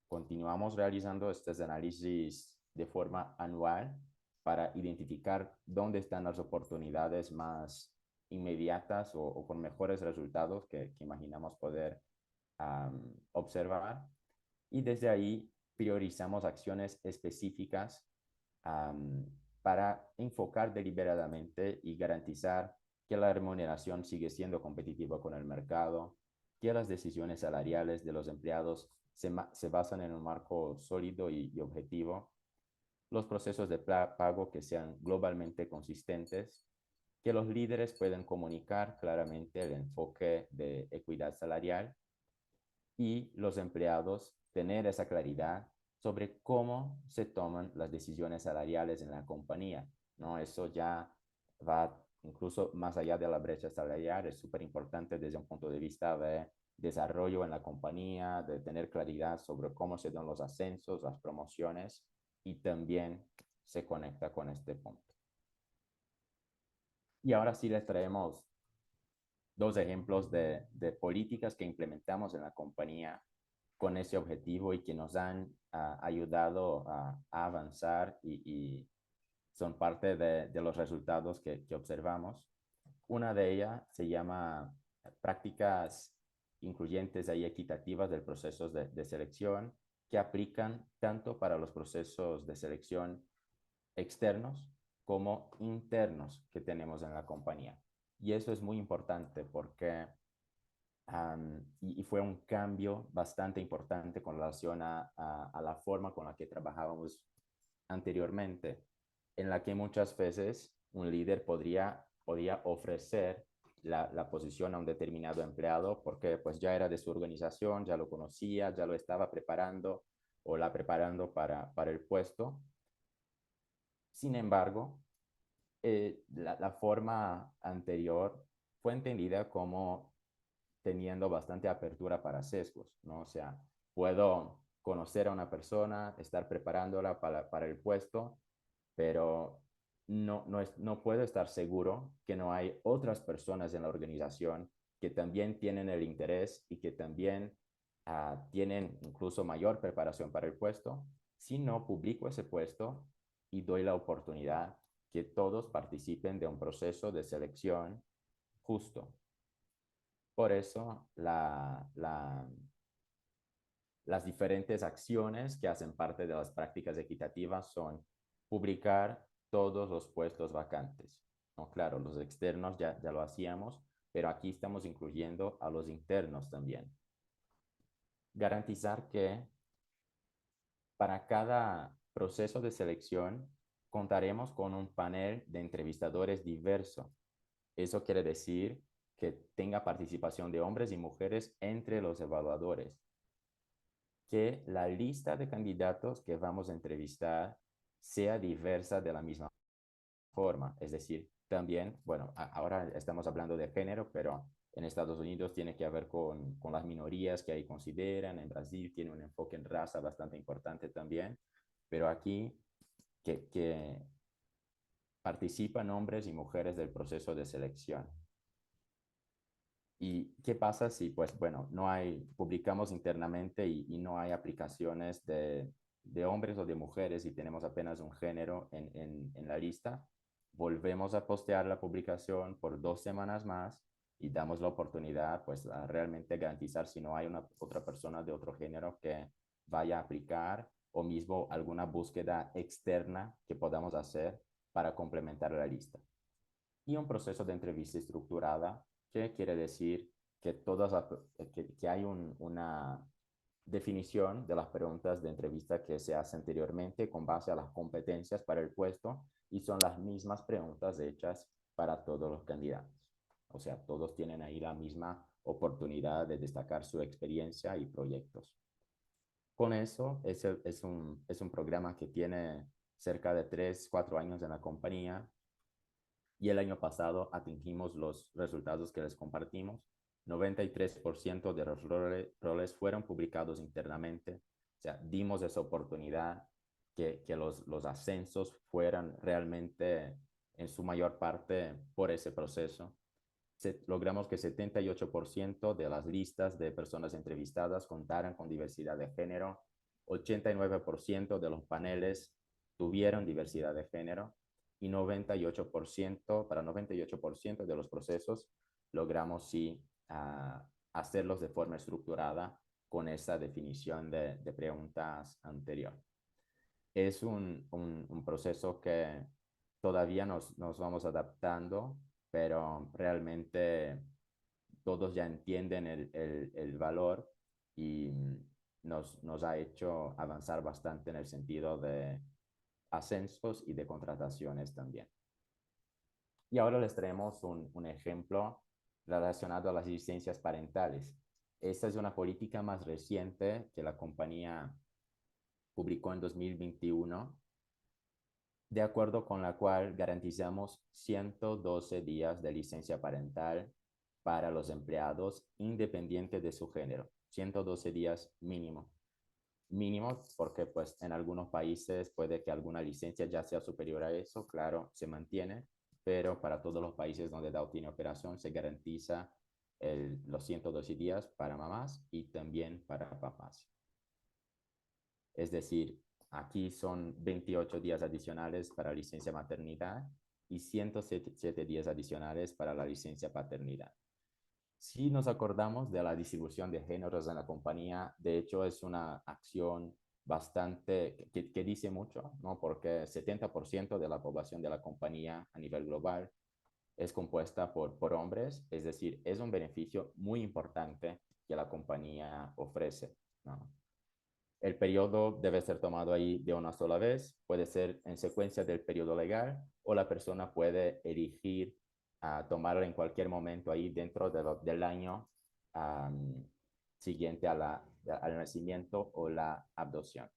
Continuamos realizando estos análisis de forma anual para identificar dónde están las oportunidades más inmediatas o con mejores resultados que imaginamos poder observar, y desde ahí priorizamos acciones específicas para enfocar deliberadamente y garantizar que la remuneración sigue siendo competitiva con el mercado, que las decisiones salariales de los empleados se basan en un marco sólido y objetivo, los procesos de pago que sean globalmente consistentes, que los líderes puedan comunicar claramente el enfoque de equidad salarial y los empleados tener esa claridad sobre cómo se toman las decisiones salariales en la compañía, ¿no? Eso ya va incluso más allá de la brecha salarial, es súper importante desde un punto de vista de desarrollo en la compañía, de tener claridad sobre cómo se dan los ascensos, las promociones, y también se conecta con este punto. Y ahora sí les traemos dos ejemplos de políticas que implementamos en la compañía con ese objetivo y que nos han ayudado a avanzar y son parte de los resultados que observamos. Una de ellas se llama prácticas incluyentes y equitativas del proceso de selección, que aplican tanto para los procesos de selección externos como internos que tenemos en la compañía. Y eso es muy importante porque y fue un cambio bastante importante con relación a la forma con la que trabajábamos anteriormente, en la que muchas veces un líder podía ofrecer la posición a un determinado empleado porque pues ya era de su organización, ya lo conocía, ya lo estaba preparando o la preparando para el puesto. Sin embargo, la forma anterior fue entendida como teniendo bastante apertura para sesgos, ¿no? O sea, puedo conocer a una persona, estar preparándola para el puesto, pero no puedo estar seguro que no hay otras personas en la organización que también tienen el interés y que también tienen incluso mayor preparación para el puesto, si no publico ese puesto y doy la oportunidad que todos participen de un proceso de selección justo. Por eso las diferentes acciones que hacen parte de las prácticas equitativas son publicar todos los puestos vacantes, ¿no? Claro, los externos ya lo hacíamos, pero aquí estamos incluyendo a los internos también. Garantizar que para cada proceso de selección contaremos con un panel de entrevistadores diverso. Eso quiere decir que tenga participación de hombres y mujeres entre los evaluadores, que la lista de candidatos que vamos a entrevistar sea diversa de la misma forma. Es decir, también, bueno, ahora estamos hablando de género, pero en Estados Unidos tiene que ver con las minorías que ahí consideran. En Brasil tiene un enfoque en raza bastante importante también, pero aquí que participan hombres y mujeres del proceso de selección. ¿Y qué pasa si, pues, bueno, no hay, publicamos internamente y no hay aplicaciones de hombres o de mujeres y tenemos apenas un género en la lista? Volvemos a postear la publicación por 2 semanas más y damos la oportunidad, pues, a realmente garantizar si no hay una otra persona de otro género que vaya a aplicar o mismo alguna búsqueda externa que podamos hacer para complementar la lista. Y un proceso de entrevista estructurada, que quiere decir que, que hay una definición de las preguntas de entrevista que se hace anteriormente con base a las competencias para el puesto y son las mismas preguntas hechas para todos los candidatos. O sea, todos tienen ahí la misma oportunidad de destacar su experiencia y proyectos. Con eso, es un programa que tiene cerca de 3, 4 años en la compañía y el año pasado atingimos los resultados que les compartimos. 93% de los roles fueron publicados internamente. O sea, dimos esa oportunidad que los ascensos fueran realmente en su mayor parte por ese proceso. Logramos que 78% de las listas de personas entrevistadas contaran con diversidad de género, 89% de los paneles tuvieron diversidad de género y 98%, para 98% de los procesos logramos sí hacerlos de forma estructurada con esa definición de preguntas anterior. Es un proceso que todavía nos vamos adaptando, pero realmente todos ya entienden el valor y nos ha hecho avanzar bastante en el sentido de ascensos y de contrataciones también. Y ahora les traemos un ejemplo relacionado a las licencias parentales. Esta es una política más reciente que la compañía publicó en 2021, de acuerdo con la cual garantizamos 112 días de licencia parental para los empleados independiente de su género. 112 días mínimo. Mínimo porque pues en algunos países puede que alguna licencia ya sea superior a eso, claro, se mantiene, pero para todos los países donde DAO tiene operación se garantiza los 112 días para mamás y también para papás. Es decir, aquí son 28 días adicionales para licencia maternidad y 107 días adicionales para la licencia paternidad. Si nos acordamos de la distribución de géneros en la compañía, de hecho es una acción bastante que dice mucho, ¿no? Porque 70% de la población de la compañía a nivel global es compuesta por hombres, es decir, es un beneficio muy importante que la compañía ofrece, ¿no? El periodo debe ser tomado ahí de una sola vez, puede ser en secuencia del periodo legal o la persona puede elegir tomarlo en cualquier momento ahí dentro del año siguiente al nacimiento o la adopción.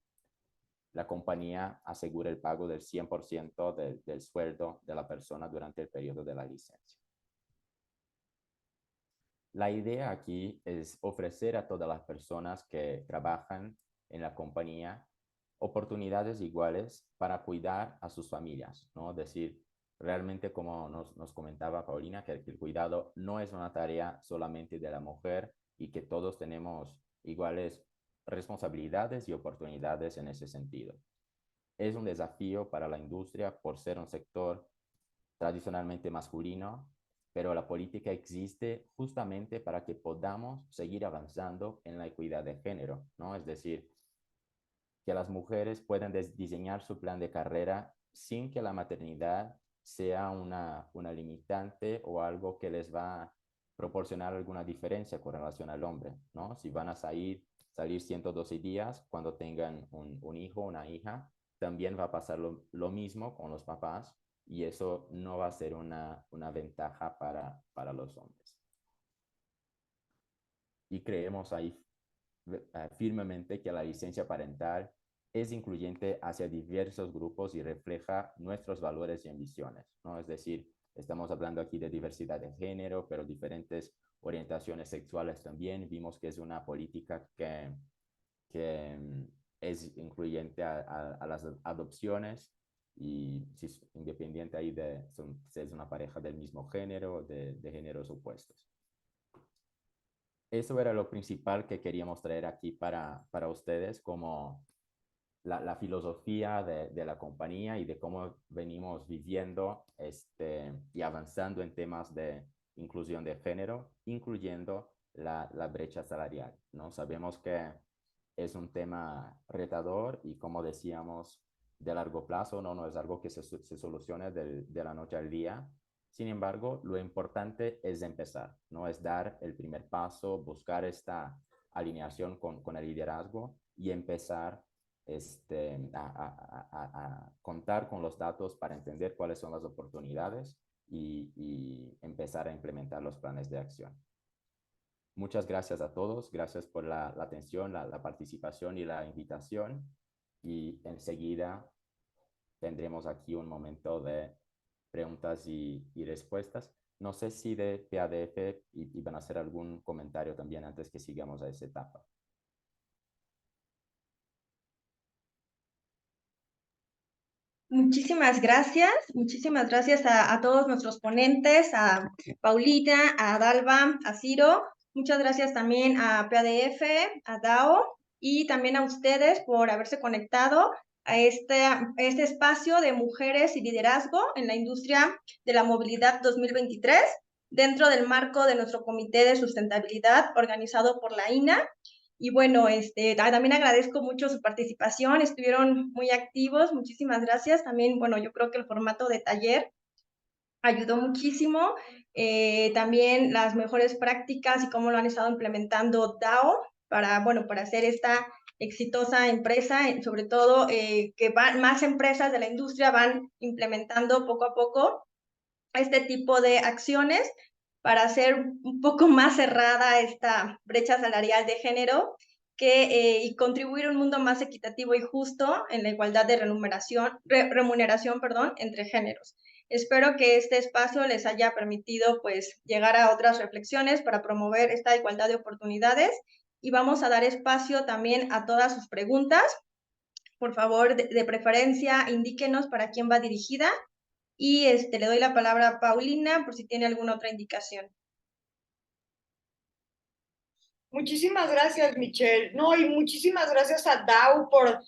La compañía asegura el pago del 100% del sueldo de la persona durante el periodo de la licencia. La idea aquí es ofrecer a todas las personas que trabajan en la compañía oportunidades iguales para cuidar a sus familias, ¿no? Es decir, realmente como nos comentaba Paulina, que el cuidado no es una tarea solamente de la mujer y que todos tenemos iguales responsabilidades y oportunidades en ese sentido. Es un desafío para la industria por ser un sector tradicionalmente masculino, pero la política existe justamente para que podamos seguir avanzando en la equidad de género, ¿no? Es decir, que las mujeres puedan diseñar su plan de carrera sin que la maternidad sea una limitante o algo que les va a proporcionar alguna diferencia con relación al hombre, ¿no? Si van a salir 112 días cuando tengan un hijo o una hija, también va a pasar lo mismo con los papás y eso no va a ser una ventaja para los hombres. Y creemos ahí firmemente que la licencia parental es incluyente hacia diversos grupos y refleja nuestros valores y ambiciones, ¿no? Es decir, estamos hablando aquí de diversidad de género, pero diferentes orientaciones sexuales también. Vimos que es una política que es incluyente a las adopciones y si es independiente ahí si es una pareja del mismo género o de géneros opuestos. eso era lo principal que queríamos traer aquí para ustedes, como la filosofía de la compañía y de cómo venimos viviendo y avanzando en temas de inclusión de género, incluyendo la brecha salarial, ¿no? Sabemos que es un tema retador y, como decíamos, de largo plazo, no es algo que se solucione de la noche al día. Sin embargo, lo importante es empezar, ¿no? Es dar el primer paso, buscar esta alineación con el liderazgo y empezar a contar con los datos para entender cuáles son las oportunidades y empezar a implementar los planes de acción. Muchas gracias a todos, gracias por la atención, la participación y la invitación. Y enseguida tendremos aquí un momento de preguntas y respuestas. No sé si de PADF van a hacer algún comentario también antes que sigamos a esa etapa. Muchísimas gracias a todos nuestros ponentes, a Paulina, a Dalva, a Ciro. Muchas gracias también a PADF, a DAO y también a ustedes por haberse conectado a este espacio de mujeres y liderazgo en la industria de la movilidad 2023 dentro del marco de nuestro Comité de Sustentabilidad organizado por la INA. Y bueno, también agradezco mucho su participación, estuvieron muy activos, muchísimas gracias. También, bueno, yo creo que el formato de taller ayudó muchísimo. También las mejores prácticas y cómo lo han estado implementando DAO para hacer esta exitosa empresa, sobre todo que más empresas de la industria van implementando poco a poco este tipo de acciones para hacer un poco más cerrada esta brecha salarial de género y contribuir a un mundo más equitativo y justo en la igualdad de remuneración entre géneros. Espero que este espacio les haya permitido pues llegar a otras reflexiones para promover esta igualdad de oportunidades y vamos a dar espacio también a todas sus preguntas. Por favor, de preferencia, indíquenos para quién va dirigida y le doy la palabra a Paulina por si tiene alguna otra indicación. Muchísimas gracias, Michelle. No, y muchísimas gracias a DAO por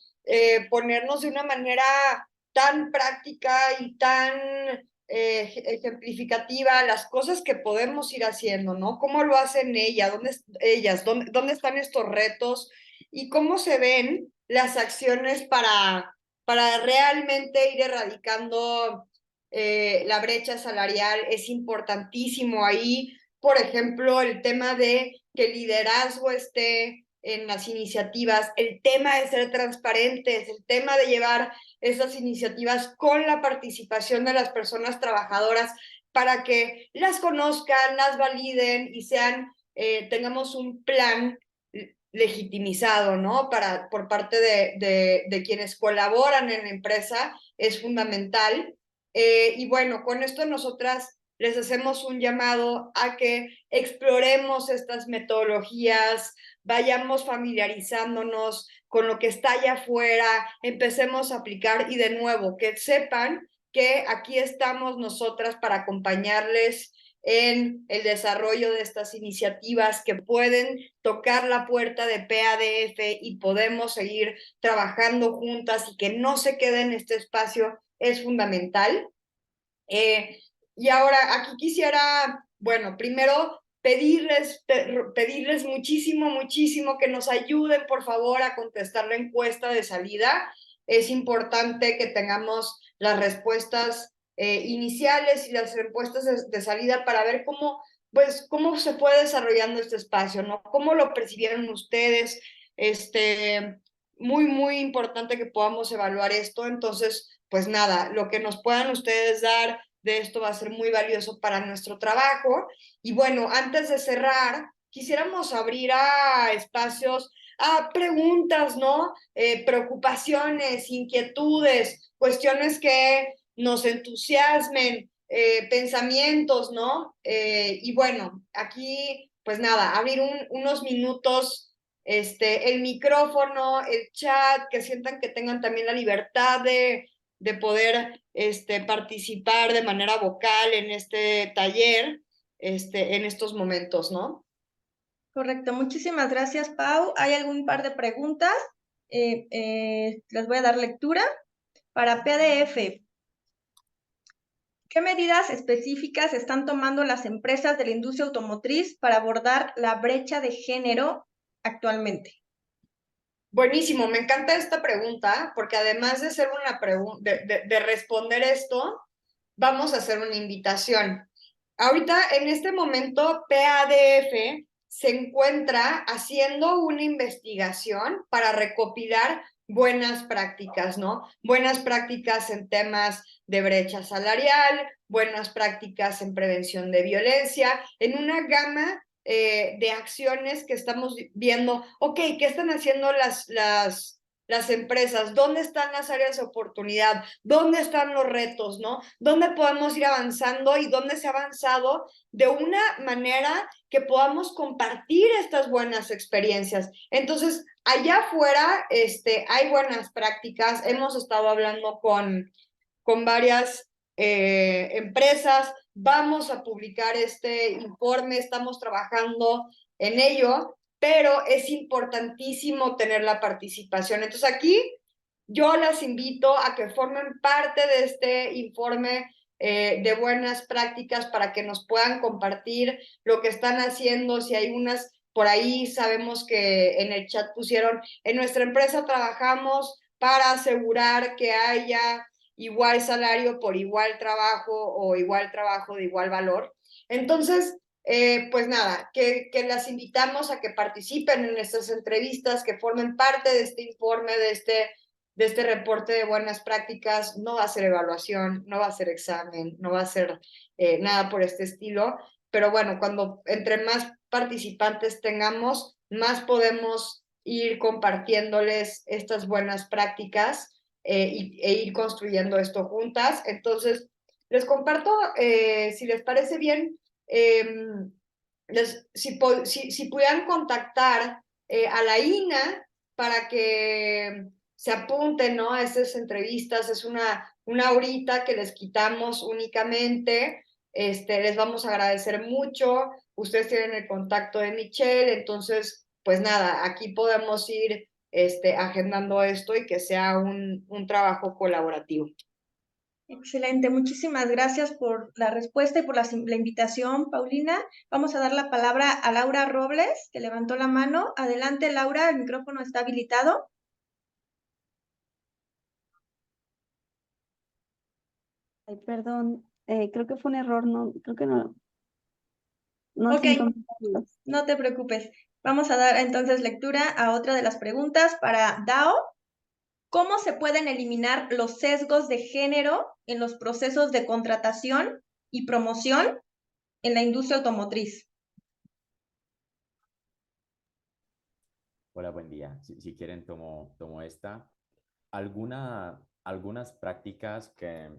ponernos de una manera tan práctica y tan ejemplificativa las cosas que podemos ir haciendo, ¿no? ¿Cómo lo hacen ellas? ¿Dónde están estos retos? ¿Y cómo se ven las acciones para realmente ir erradicando la brecha salarial? Es importantísimo ahí, por ejemplo, el tema de que el liderazgo esté en las iniciativas, el tema de ser transparentes, el tema de llevar esas iniciativas con la participación de las personas trabajadoras para que las conozcan, las validen y tengamos un plan legitimizado, ¿no? Por parte de quienes colaboran en la empresa, es fundamental. Y bueno, con esto nosotras les hacemos un llamado a que exploremos estas metodologías, vayamos familiarizándonos con lo que está allá afuera, empecemos a aplicar y de nuevo, que sepan que aquí estamos nosotras para acompañarles en el desarrollo de estas iniciativas que pueden tocar la puerta de PADF y podemos seguir trabajando juntas y que no se quede en este espacio es fundamental. Y ahora aquí quisiera, bueno, primero pedirles muchísimo que nos ayuden, por favor, a contestar la encuesta de salida. Es importante que tengamos las respuestas iniciales y las respuestas de salida para ver cómo se fue desarrollando este espacio, ¿no? ¿Cómo lo percibieron ustedes? Muy importante que podamos evaluar esto. Entonces, pues nada, lo que nos puedan ustedes dar de esto va a ser muy valioso para nuestro trabajo. Y bueno, antes de cerrar, quisiéramos abrir a espacios, a preguntas, ¿no? Preocupaciones, inquietudes, cuestiones que nos entusiasmen, pensamientos, ¿no? Y bueno, aquí, pues nada, abrir unos minutos, el micrófono, el chat, que sientan que tengan también la libertad de poder participar de manera vocal en este taller, en estos momentos, ¿no? Correcto, muchísimas gracias, Pau. Hay algún par de preguntas. Les voy a dar lectura. Para PDF, ¿qué medidas específicas están tomando las empresas de la industria automotriz para abordar la brecha de género actualmente? Buenísimo, me encanta esta pregunta porque además de ser una de responder esto, vamos a hacer una invitación. Ahorita, en este momento, PADF se encuentra haciendo una investigación para recopilar buenas prácticas, ¿no? Buenas prácticas en temas de brecha salarial, buenas prácticas en prevención de violencia, en una gama de acciones que estamos viendo. Ok, ¿qué están haciendo las empresas? ¿Dónde están las áreas de oportunidad? ¿Dónde están los retos, no? ¿Dónde podemos ir avanzando y dónde se ha avanzado de una manera que podamos compartir estas buenas experiencias? Entonces, allá afuera hay buenas prácticas. Hemos estado hablando con varias empresas. Vamos a publicar este informe, estamos trabajando en ello, pero es importantísimo tener la participación. Entonces aquí yo las invito a que formen parte de este informe de buenas prácticas para que nos puedan compartir lo que están haciendo. Si hay unas por ahí, sabemos que en el chat pusieron, en nuestra empresa trabajamos para asegurar que haya igual salario por igual trabajo o igual trabajo de igual valor. Entonces, pues nada, que las invitamos a que participen en estas entrevistas, que formen parte de este informe, de este reporte de buenas prácticas. No va a ser evaluación, no va a ser examen, no va a ser nada por este estilo, pero bueno, cuando entre más participantes tengamos, más podemos ir compartiéndoles estas buenas prácticas e ir construyendo esto juntas. Entonces, les comparto, si les parece bien, si pudieran contactar a la INA para que se apunten, ¿no?, a estas entrevistas. Es una horita que les quitamos únicamente. Les vamos a agradecer mucho. Ustedes tienen el contacto de Michelle, entonces, pues nada, aquí podemos ir agendando esto y que sea un trabajo colaborativo. Excelente, muchísimas gracias por la respuesta y por la invitación, Paulina. Vamos a dar la palabra a Laura Robles, que levantó la mano. Adelante, Laura, el micrófono está habilitado. Ay, perdón, creo que fue un error, creo que no Ok, sin comentarios. no te preocupes. Vamos a dar entonces lectura a otra de las preguntas para Dao. ¿Cómo se pueden eliminar los sesgos de género en los procesos de contratación y promoción en la industria automotriz? Hola, buen día. Si quieren, tomo esta. Algunas prácticas que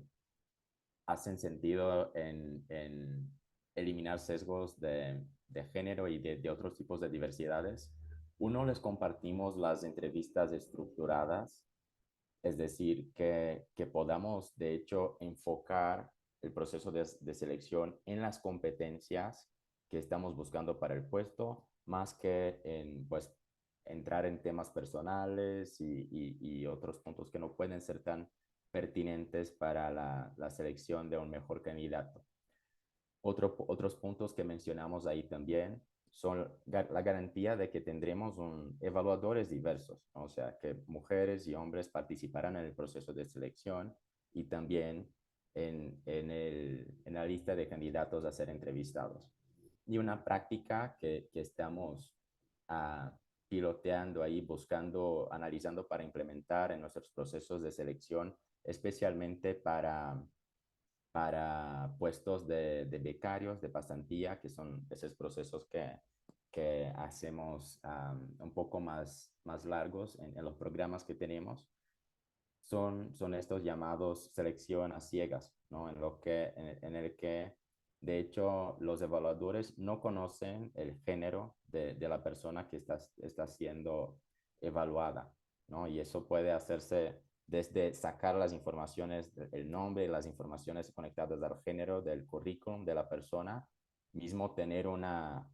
hacen sentido en eliminar sesgos de género y de otros tipos de diversidades. Uno, les compartimos las entrevistas estructuradas, es decir, que podamos, de hecho, enfocar el proceso de selección en las competencias que estamos buscando para el puesto, más que en, pues, entrar en temas personales y otros puntos que no pueden ser tan pertinentes para la selección de un mejor candidato. Otros puntos que mencionamos ahí también son la garantía de que tendremos evaluadores diversos, ¿no? O sea, que mujeres y hombres participarán en el proceso de selección y también en la lista de candidatos a ser entrevistados. Y una práctica que estamos piloteando ahí, buscando, analizando para implementar en nuestros procesos de selección, especialmente para puestos de becarios, de pasantía, que son esos procesos que hacemos un poco más largos en los programas que tenemos. Son estos llamados selección a ciegas, ¿no? En el que, de hecho, los evaluadores no conocen el género de la persona que está siendo evaluada, ¿no? Y eso puede hacerse desde sacar las informaciones, el nombre, las informaciones conectadas al género del currículum de la persona, mismo tener una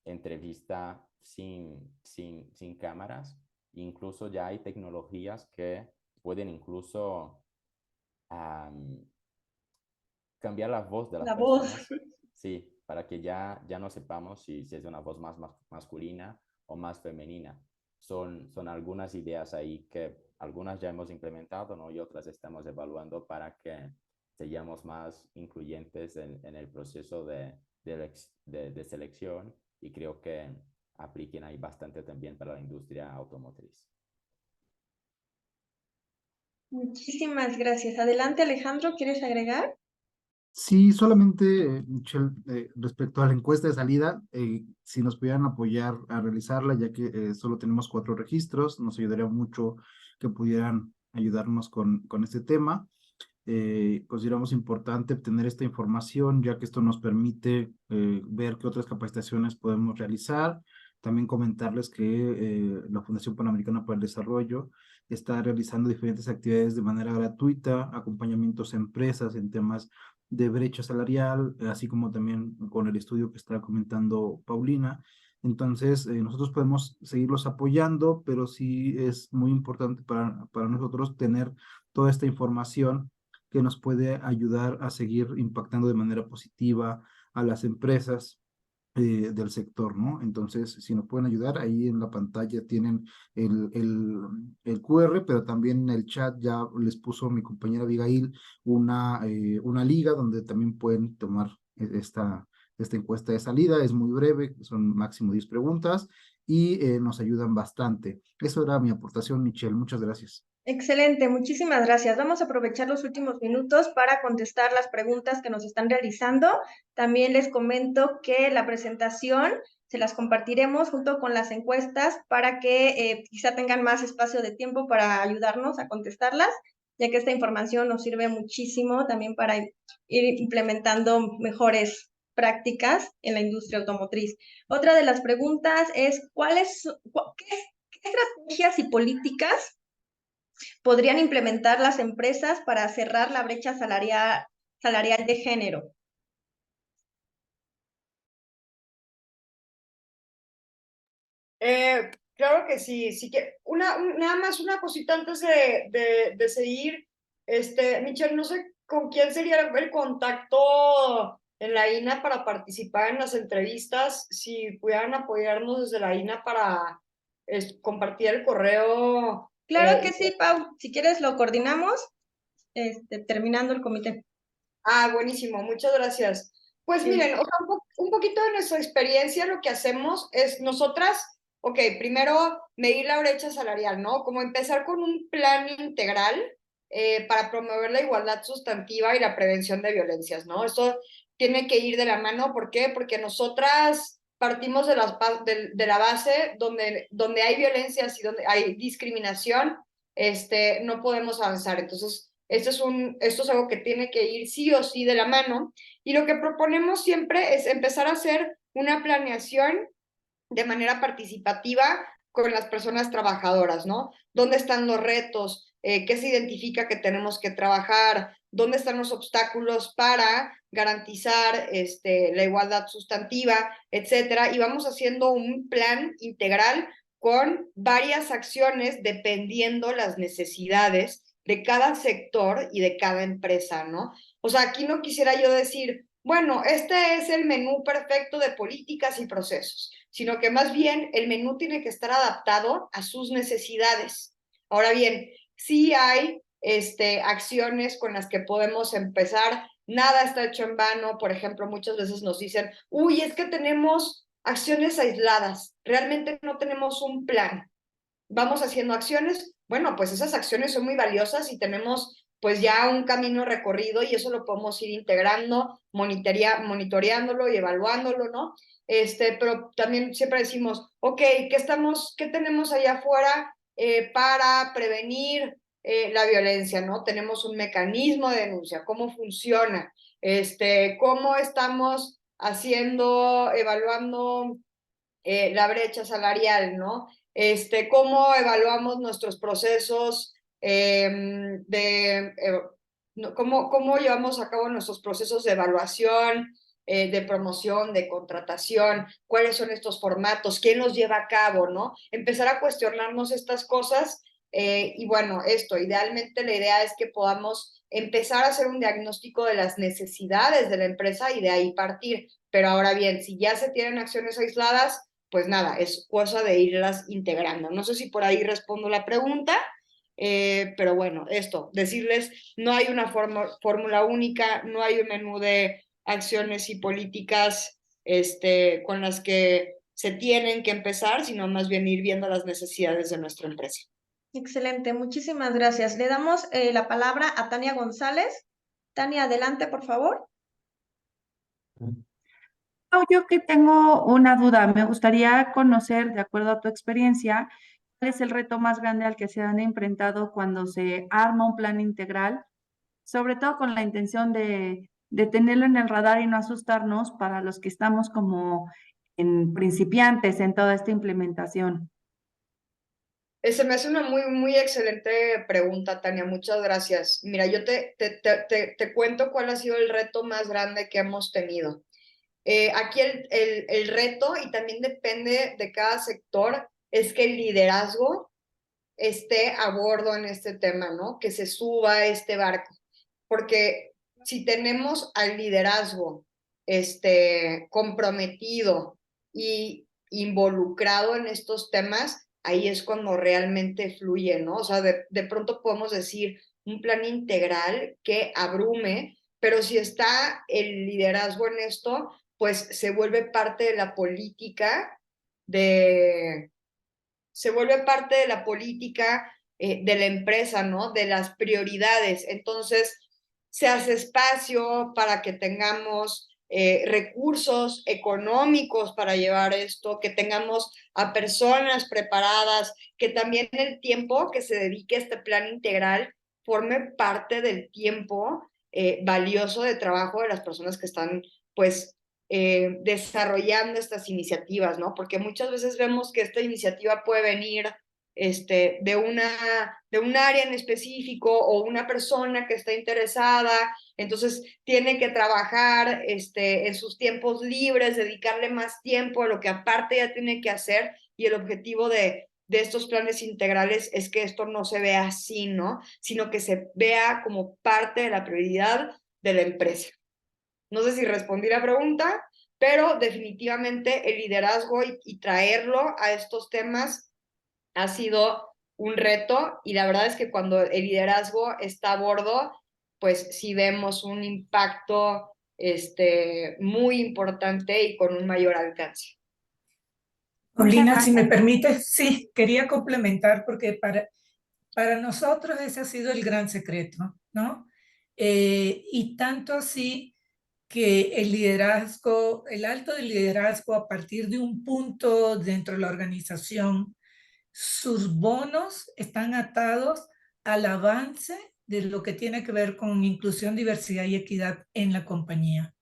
entrevista sin cámaras. Incluso ya hay tecnologías que pueden incluso cambiar la voz de las La voz. personas. Sí, para que ya no sepamos si es una voz más masculina o más femenina. Son algunas ideas ahí que algunas ya hemos implementado, ¿no? Y otras estamos evaluando para que seamos más incluyentes en el proceso de selección, y creo que apliquen ahí bastante también para la industria automotriz. Muchísimas gracias. Adelante, Alejandro, ¿quieres agregar? Sí, solamente, Michelle, respecto a la encuesta de salida, si nos pudieran apoyar a realizarla, ya que solo tenemos 4 registros, nos ayudaría mucho que pudieran ayudarnos con este tema. Consideramos importante obtener esta información, ya que esto nos permite ver qué otras capacitaciones podemos realizar. También comentarles que la Fundación Panamericana para el Desarrollo está realizando diferentes actividades de manera gratuita, acompañamientos a empresas en temas de brecha salarial, así como también con el estudio que está comentando Paulina. Entonces, nosotros podemos seguirlos apoyando, pero sí es muy importante para nosotros tener toda esta información que nos puede ayudar a seguir impactando de manera positiva a las empresas del sector, ¿no? Entonces, si nos pueden ayudar, ahí en la pantalla tienen el QR, pero también en el chat ya les puso mi compañera Abigail una liga donde también pueden tomar esta encuesta de salida. Es muy breve, son máximo 10 preguntas y nos ayudan bastante. Eso era mi aportación, Michelle. Muchas gracias. Excelente, muchísimas gracias. Vamos a aprovechar los últimos minutos para contestar las preguntas que nos están realizando. También les comento que la presentación se las compartiremos junto con las encuestas para que quizá tengan más espacio de tiempo para ayudarnos a contestarlas, ya que esta información nos sirve muchísimo también para ir implementando mejores prácticas en la industria automotriz. Otra de las preguntas es, ¿qué estrategias y políticas podrían implementar las empresas para cerrar la brecha salarial de género? Claro que sí, sí que nada más una cosita antes de seguir, Michelle, no sé con quién sería el contacto en la INA para participar en las entrevistas, si pudieran apoyarnos desde la INA para compartir el correo. Claro que sí, Pau, si quieres lo coordinamos terminando el comité. Buenísimo, muchas gracias. Pues Sí. miren, o sea, un poquito de nuestra experiencia, lo que hacemos es nosotras, ok, primero medir la brecha salarial, ¿no? Como empezar con un plan integral para promover la igualdad sustantiva y la prevención de violencias, ¿no? Esto tiene que ir de la mano, ¿por qué? Porque nosotras partimos de la base donde hay violencias y donde hay discriminación, no podemos avanzar. Entonces, esto es algo que tiene que ir sí o sí de la mano, y lo que proponemos siempre es empezar a hacer una planeación de manera participativa con las personas trabajadoras, ¿no? ¿Dónde están los retos? ¿Qué se identifica que tenemos que trabajar? ¿Dónde están los obstáculos para garantizar la igualdad sustantiva, etcétera? Y vamos haciendo un plan integral con varias acciones dependiendo las necesidades de cada sector y de cada empresa, ¿no? O sea, aquí no quisiera yo decir, bueno, este es el menú perfecto de políticas y procesos, sino que más bien el menú tiene que estar adaptado a sus necesidades. Ahora bien, sí hay acciones con las que podemos empezar, nada está hecho en vano. Por ejemplo, muchas veces nos dicen, uy, es que tenemos acciones aisladas, realmente no tenemos un plan. Vamos haciendo acciones, bueno, pues esas acciones son muy valiosas y tenemos pues ya un camino recorrido, y eso lo podemos ir integrando, monitoreándolo y evaluándolo, ¿no? Pero también siempre decimos, ok, ¿qué tenemos allá afuera para prevenir la violencia, ¿no? Tenemos un mecanismo de denuncia, ¿cómo funciona? ¿Cómo estamos evaluando la brecha salarial, ¿no? Cómo evaluamos nuestros procesos cómo llevamos a cabo nuestros procesos de evaluación de promoción, de contratación, cuáles son estos formatos, quién los lleva a cabo, ¿no? Empezar a cuestionarnos estas cosas y bueno, idealmente la idea es que podamos empezar a hacer un diagnóstico de las necesidades de la empresa y de ahí partir. Pero ahora bien, si ya se tienen acciones aisladas, pues nada, es cosa de irlas integrando. No sé si por ahí respondo la pregunta, pero bueno, decirles, no hay una fórmula única, no hay un menú de acciones y políticas con las que se tienen que empezar, sino más bien ir viendo las necesidades de nuestra empresa. Excelente, muchísimas gracias. Le damos la palabra a Tania González. Tania, adelante, por favor. Yo que tengo una duda, me gustaría conocer, de acuerdo a tu experiencia, cuál es el reto más grande al que se han enfrentado cuando se arma un plan integral, sobre todo con la intención de tenerlo en el radar y no asustarnos para los que estamos como en principiantes en toda esta implementación. Se me hace una muy excelente pregunta, Tania. Muchas gracias. Mira, yo te cuento cuál ha sido el reto más grande que hemos tenido. Aquí el reto, y también depende de cada sector, es que el liderazgo esté a bordo en este tema, ¿no? Que se suba a este barco. Porque si tenemos al liderazgo comprometido y involucrado en estos temas, ahí es cuando realmente fluye, ¿no? O sea, de pronto podemos decir un plan integral que abrume, pero si está el liderazgo en esto, pues se vuelve parte de la política de la empresa, ¿no? De las prioridades. Entonces, se hace espacio para que tengamos recursos económicos para llevar esto, que tengamos a personas preparadas, que también el tiempo que se dedique a este plan integral forme parte del tiempo valioso de trabajo de las personas que están, pues, desarrollando estas iniciativas, ¿no? Porque muchas veces vemos que esta iniciativa puede venir de un área en específico o una persona que está interesada, entonces tiene que trabajar en sus tiempos libres, dedicarle más tiempo a lo que aparte ya tiene que hacer, y el objetivo de estos planes integrales es que esto no se vea así, ¿no? Sino que se vea como parte de la prioridad de la empresa. No sé si respondí la pregunta, pero definitivamente el liderazgo y traerlo a estos temas ha sido un reto, y la verdad es que cuando el liderazgo está a bordo, pues sí vemos un impacto muy importante y con un mayor alcance. Paulina, si me permites, sí, quería complementar porque para nosotros ese ha sido el gran secreto, ¿no? Y tanto así que el liderazgo, el alto del liderazgo a partir de un punto dentro de la organización, sus bonos están atados al avance de lo que tiene que ver con inclusión, diversidad y equidad en la compañía.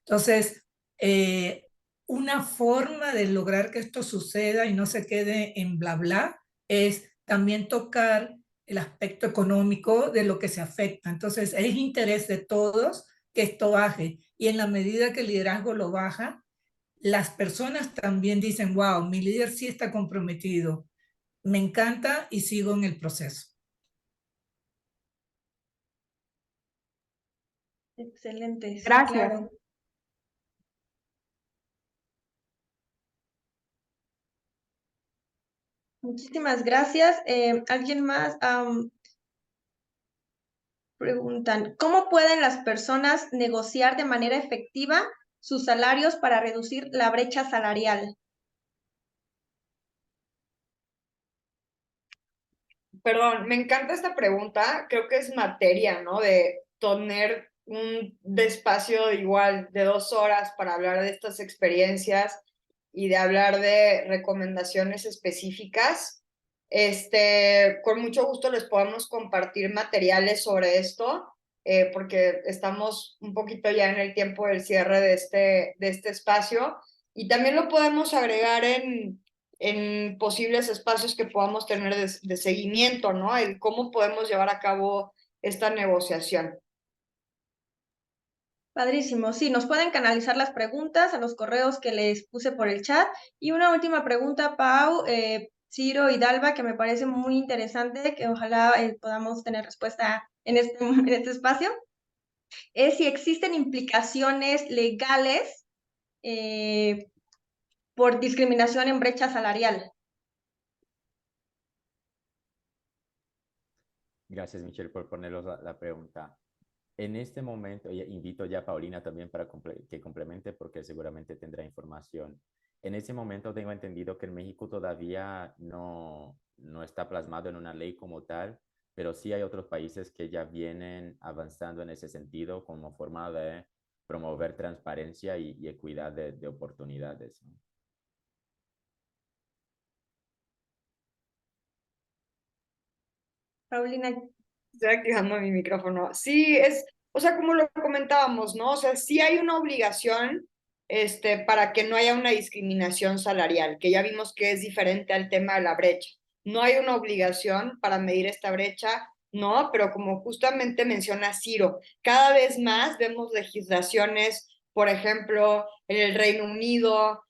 Entonces, una forma de lograr que esto suceda y no se quede en bla bla es también tocar el aspecto económico de lo que se afecta. Entonces, es interés de todos que esto baje, y en la medida que el liderazgo lo baja, las personas también dicen, wow, mi líder sí está comprometido, me encanta y sigo en el proceso. Excelente. Sí, Gracias. claro. Muchísimas gracias. ¿Alguien más? Preguntan, ¿cómo pueden las personas negociar de manera efectiva sus salarios para reducir la brecha salarial? Perdón, me encanta esta pregunta. Creo que es materia, ¿no? De tener un espacio igual de 2 horas para hablar de estas experiencias y de hablar de recomendaciones específicas. Con mucho gusto les podemos compartir materiales sobre esto, porque estamos un poquito ya en el tiempo del cierre de este espacio, y también lo podemos agregar en posibles espacios que podamos tener de seguimiento, ¿no? El cómo podemos llevar a cabo esta negociación. Padrísimo, sí, nos pueden canalizar las preguntas a los correos que les puse por el chat. Y una última pregunta, Pau, Ciro y Dalva, que me parece muy interesante, que ojalá podamos tener respuesta en en este espacio, es si existen implicaciones legales por discriminación en brecha salarial. Gracias, Michelle, por ponernos la pregunta. En este momento, invito ya a Paulina también para que complemente porque seguramente tendrá información. En ese momento tengo entendido que en México todavía no está plasmado en una ley como tal, pero sí hay otros países que ya vienen avanzando en ese sentido como forma de promover transparencia y equidad de oportunidades, ¿no? Paulina. Estoy activando mi micrófono. Sí, o sea, como lo comentábamos, ¿no? O sea, sí hay una obligación, para que no haya una discriminación salarial, que ya vimos que es diferente al tema de la brecha. No hay una obligación para medir esta brecha, ¿no? Pero como justamente menciona Ciro, cada vez más vemos legislaciones, por ejemplo, en el Reino Unido.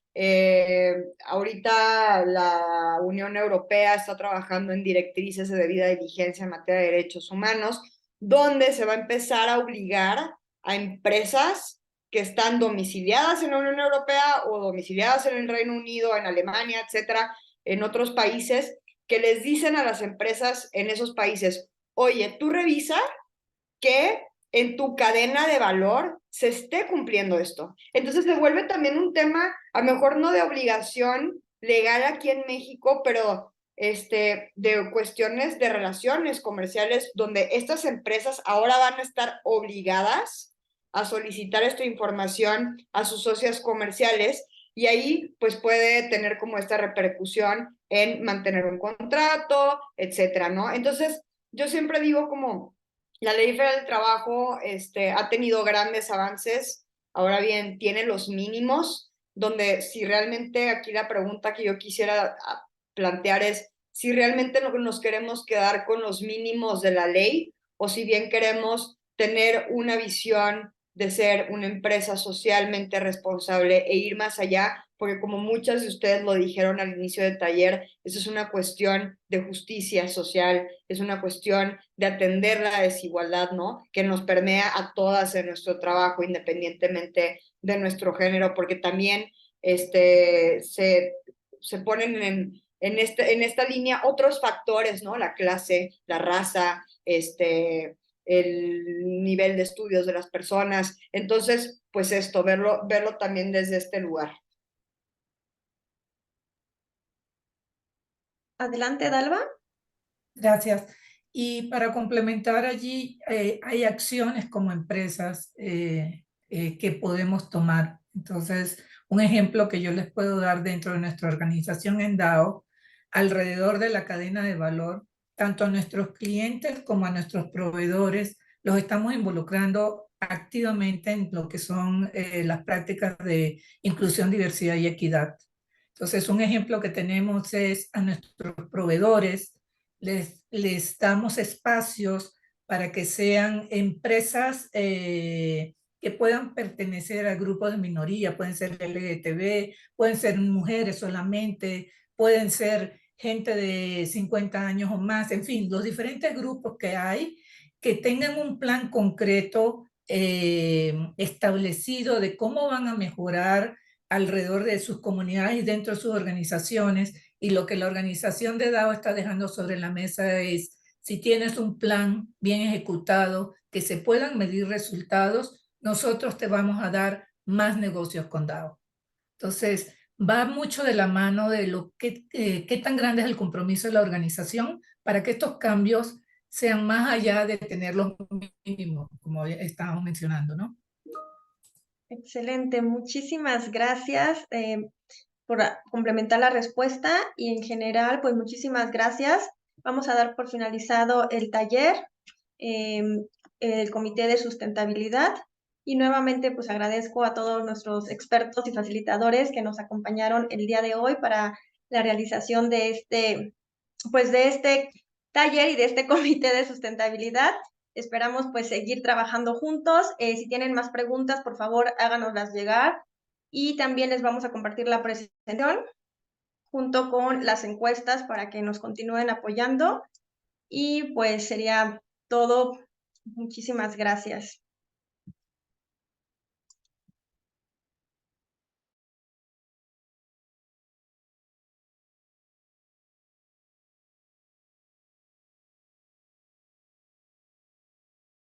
Ahorita la Unión Europea está trabajando en directrices de debida diligencia en materia de derechos humanos, donde se va a empezar a obligar a empresas que están domiciliadas en la Unión Europea o domiciliadas en el Reino Unido, en Alemania, etcétera, en otros países, que les dicen a las empresas en esos países, oye, tú revisa que en tu cadena de valor se esté cumpliendo esto. Entonces se vuelve también un tema, a lo mejor no de obligación legal aquí en México, pero de cuestiones de relaciones comerciales, donde estas empresas ahora van a estar obligadas a solicitar esta información a sus socias comerciales, y ahí pues puede tener como esta repercusión en mantener un contrato, etcétera, ¿no? Entonces, yo siempre digo como la Ley Federal del Trabajo ha tenido grandes avances, ahora bien, tiene los mínimos, donde si realmente aquí la pregunta que yo quisiera plantear es si realmente nos queremos quedar con los mínimos de la ley o si bien queremos tener una visión de ser una empresa socialmente responsable e ir más allá, porque como muchas de ustedes lo dijeron al inicio del taller, eso es una cuestión de justicia social, es una cuestión de atender la desigualdad, ¿no? Que nos permea a todas en nuestro trabajo, independientemente de nuestro género, porque también se ponen en esta línea otros factores, ¿no? La clase, la raza, el nivel de estudios de las personas. Entonces, pues verlo también desde este lugar. Adelante, Dalva. Gracias. Y para complementar allí, hay acciones como empresas que podemos tomar. Entonces, un ejemplo que yo les puedo dar dentro de nuestra organización en DAO, alrededor de la cadena de valor, tanto a nuestros clientes como a nuestros proveedores, los estamos involucrando activamente en lo que son las prácticas de inclusión, diversidad y equidad. Entonces, un ejemplo que tenemos es a nuestros proveedores, les damos espacios para que sean empresas que puedan pertenecer al grupo de minoría, pueden ser LGTB, pueden ser mujeres solamente, pueden ser gente de 50 años o más, en fin, los diferentes grupos que hay, que tengan un plan concreto establecido de cómo van a mejorar alrededor de sus comunidades y dentro de sus organizaciones. Y lo que la organización de DAO está dejando sobre la mesa es, si tienes un plan bien ejecutado, que se puedan medir resultados, nosotros te vamos a dar más negocios con DAO. Entonces, va mucho de la mano de qué tan grande es el compromiso de la organización para que estos cambios sean más allá de tener los mínimos, como estábamos mencionando, ¿no? Excelente, muchísimas gracias por complementar la respuesta y en general, pues muchísimas gracias. Vamos a dar por finalizado el taller, el Comité de Sustentabilidad, y nuevamente pues agradezco a todos nuestros expertos y facilitadores que nos acompañaron el día de hoy para la realización de este taller y de este Comité de Sustentabilidad. Esperamos pues seguir trabajando juntos. Si tienen más preguntas, por favor, háganoslas llegar. Y también les vamos a compartir la presentación junto con las encuestas para que nos continúen apoyando. Y pues sería todo. Muchísimas gracias.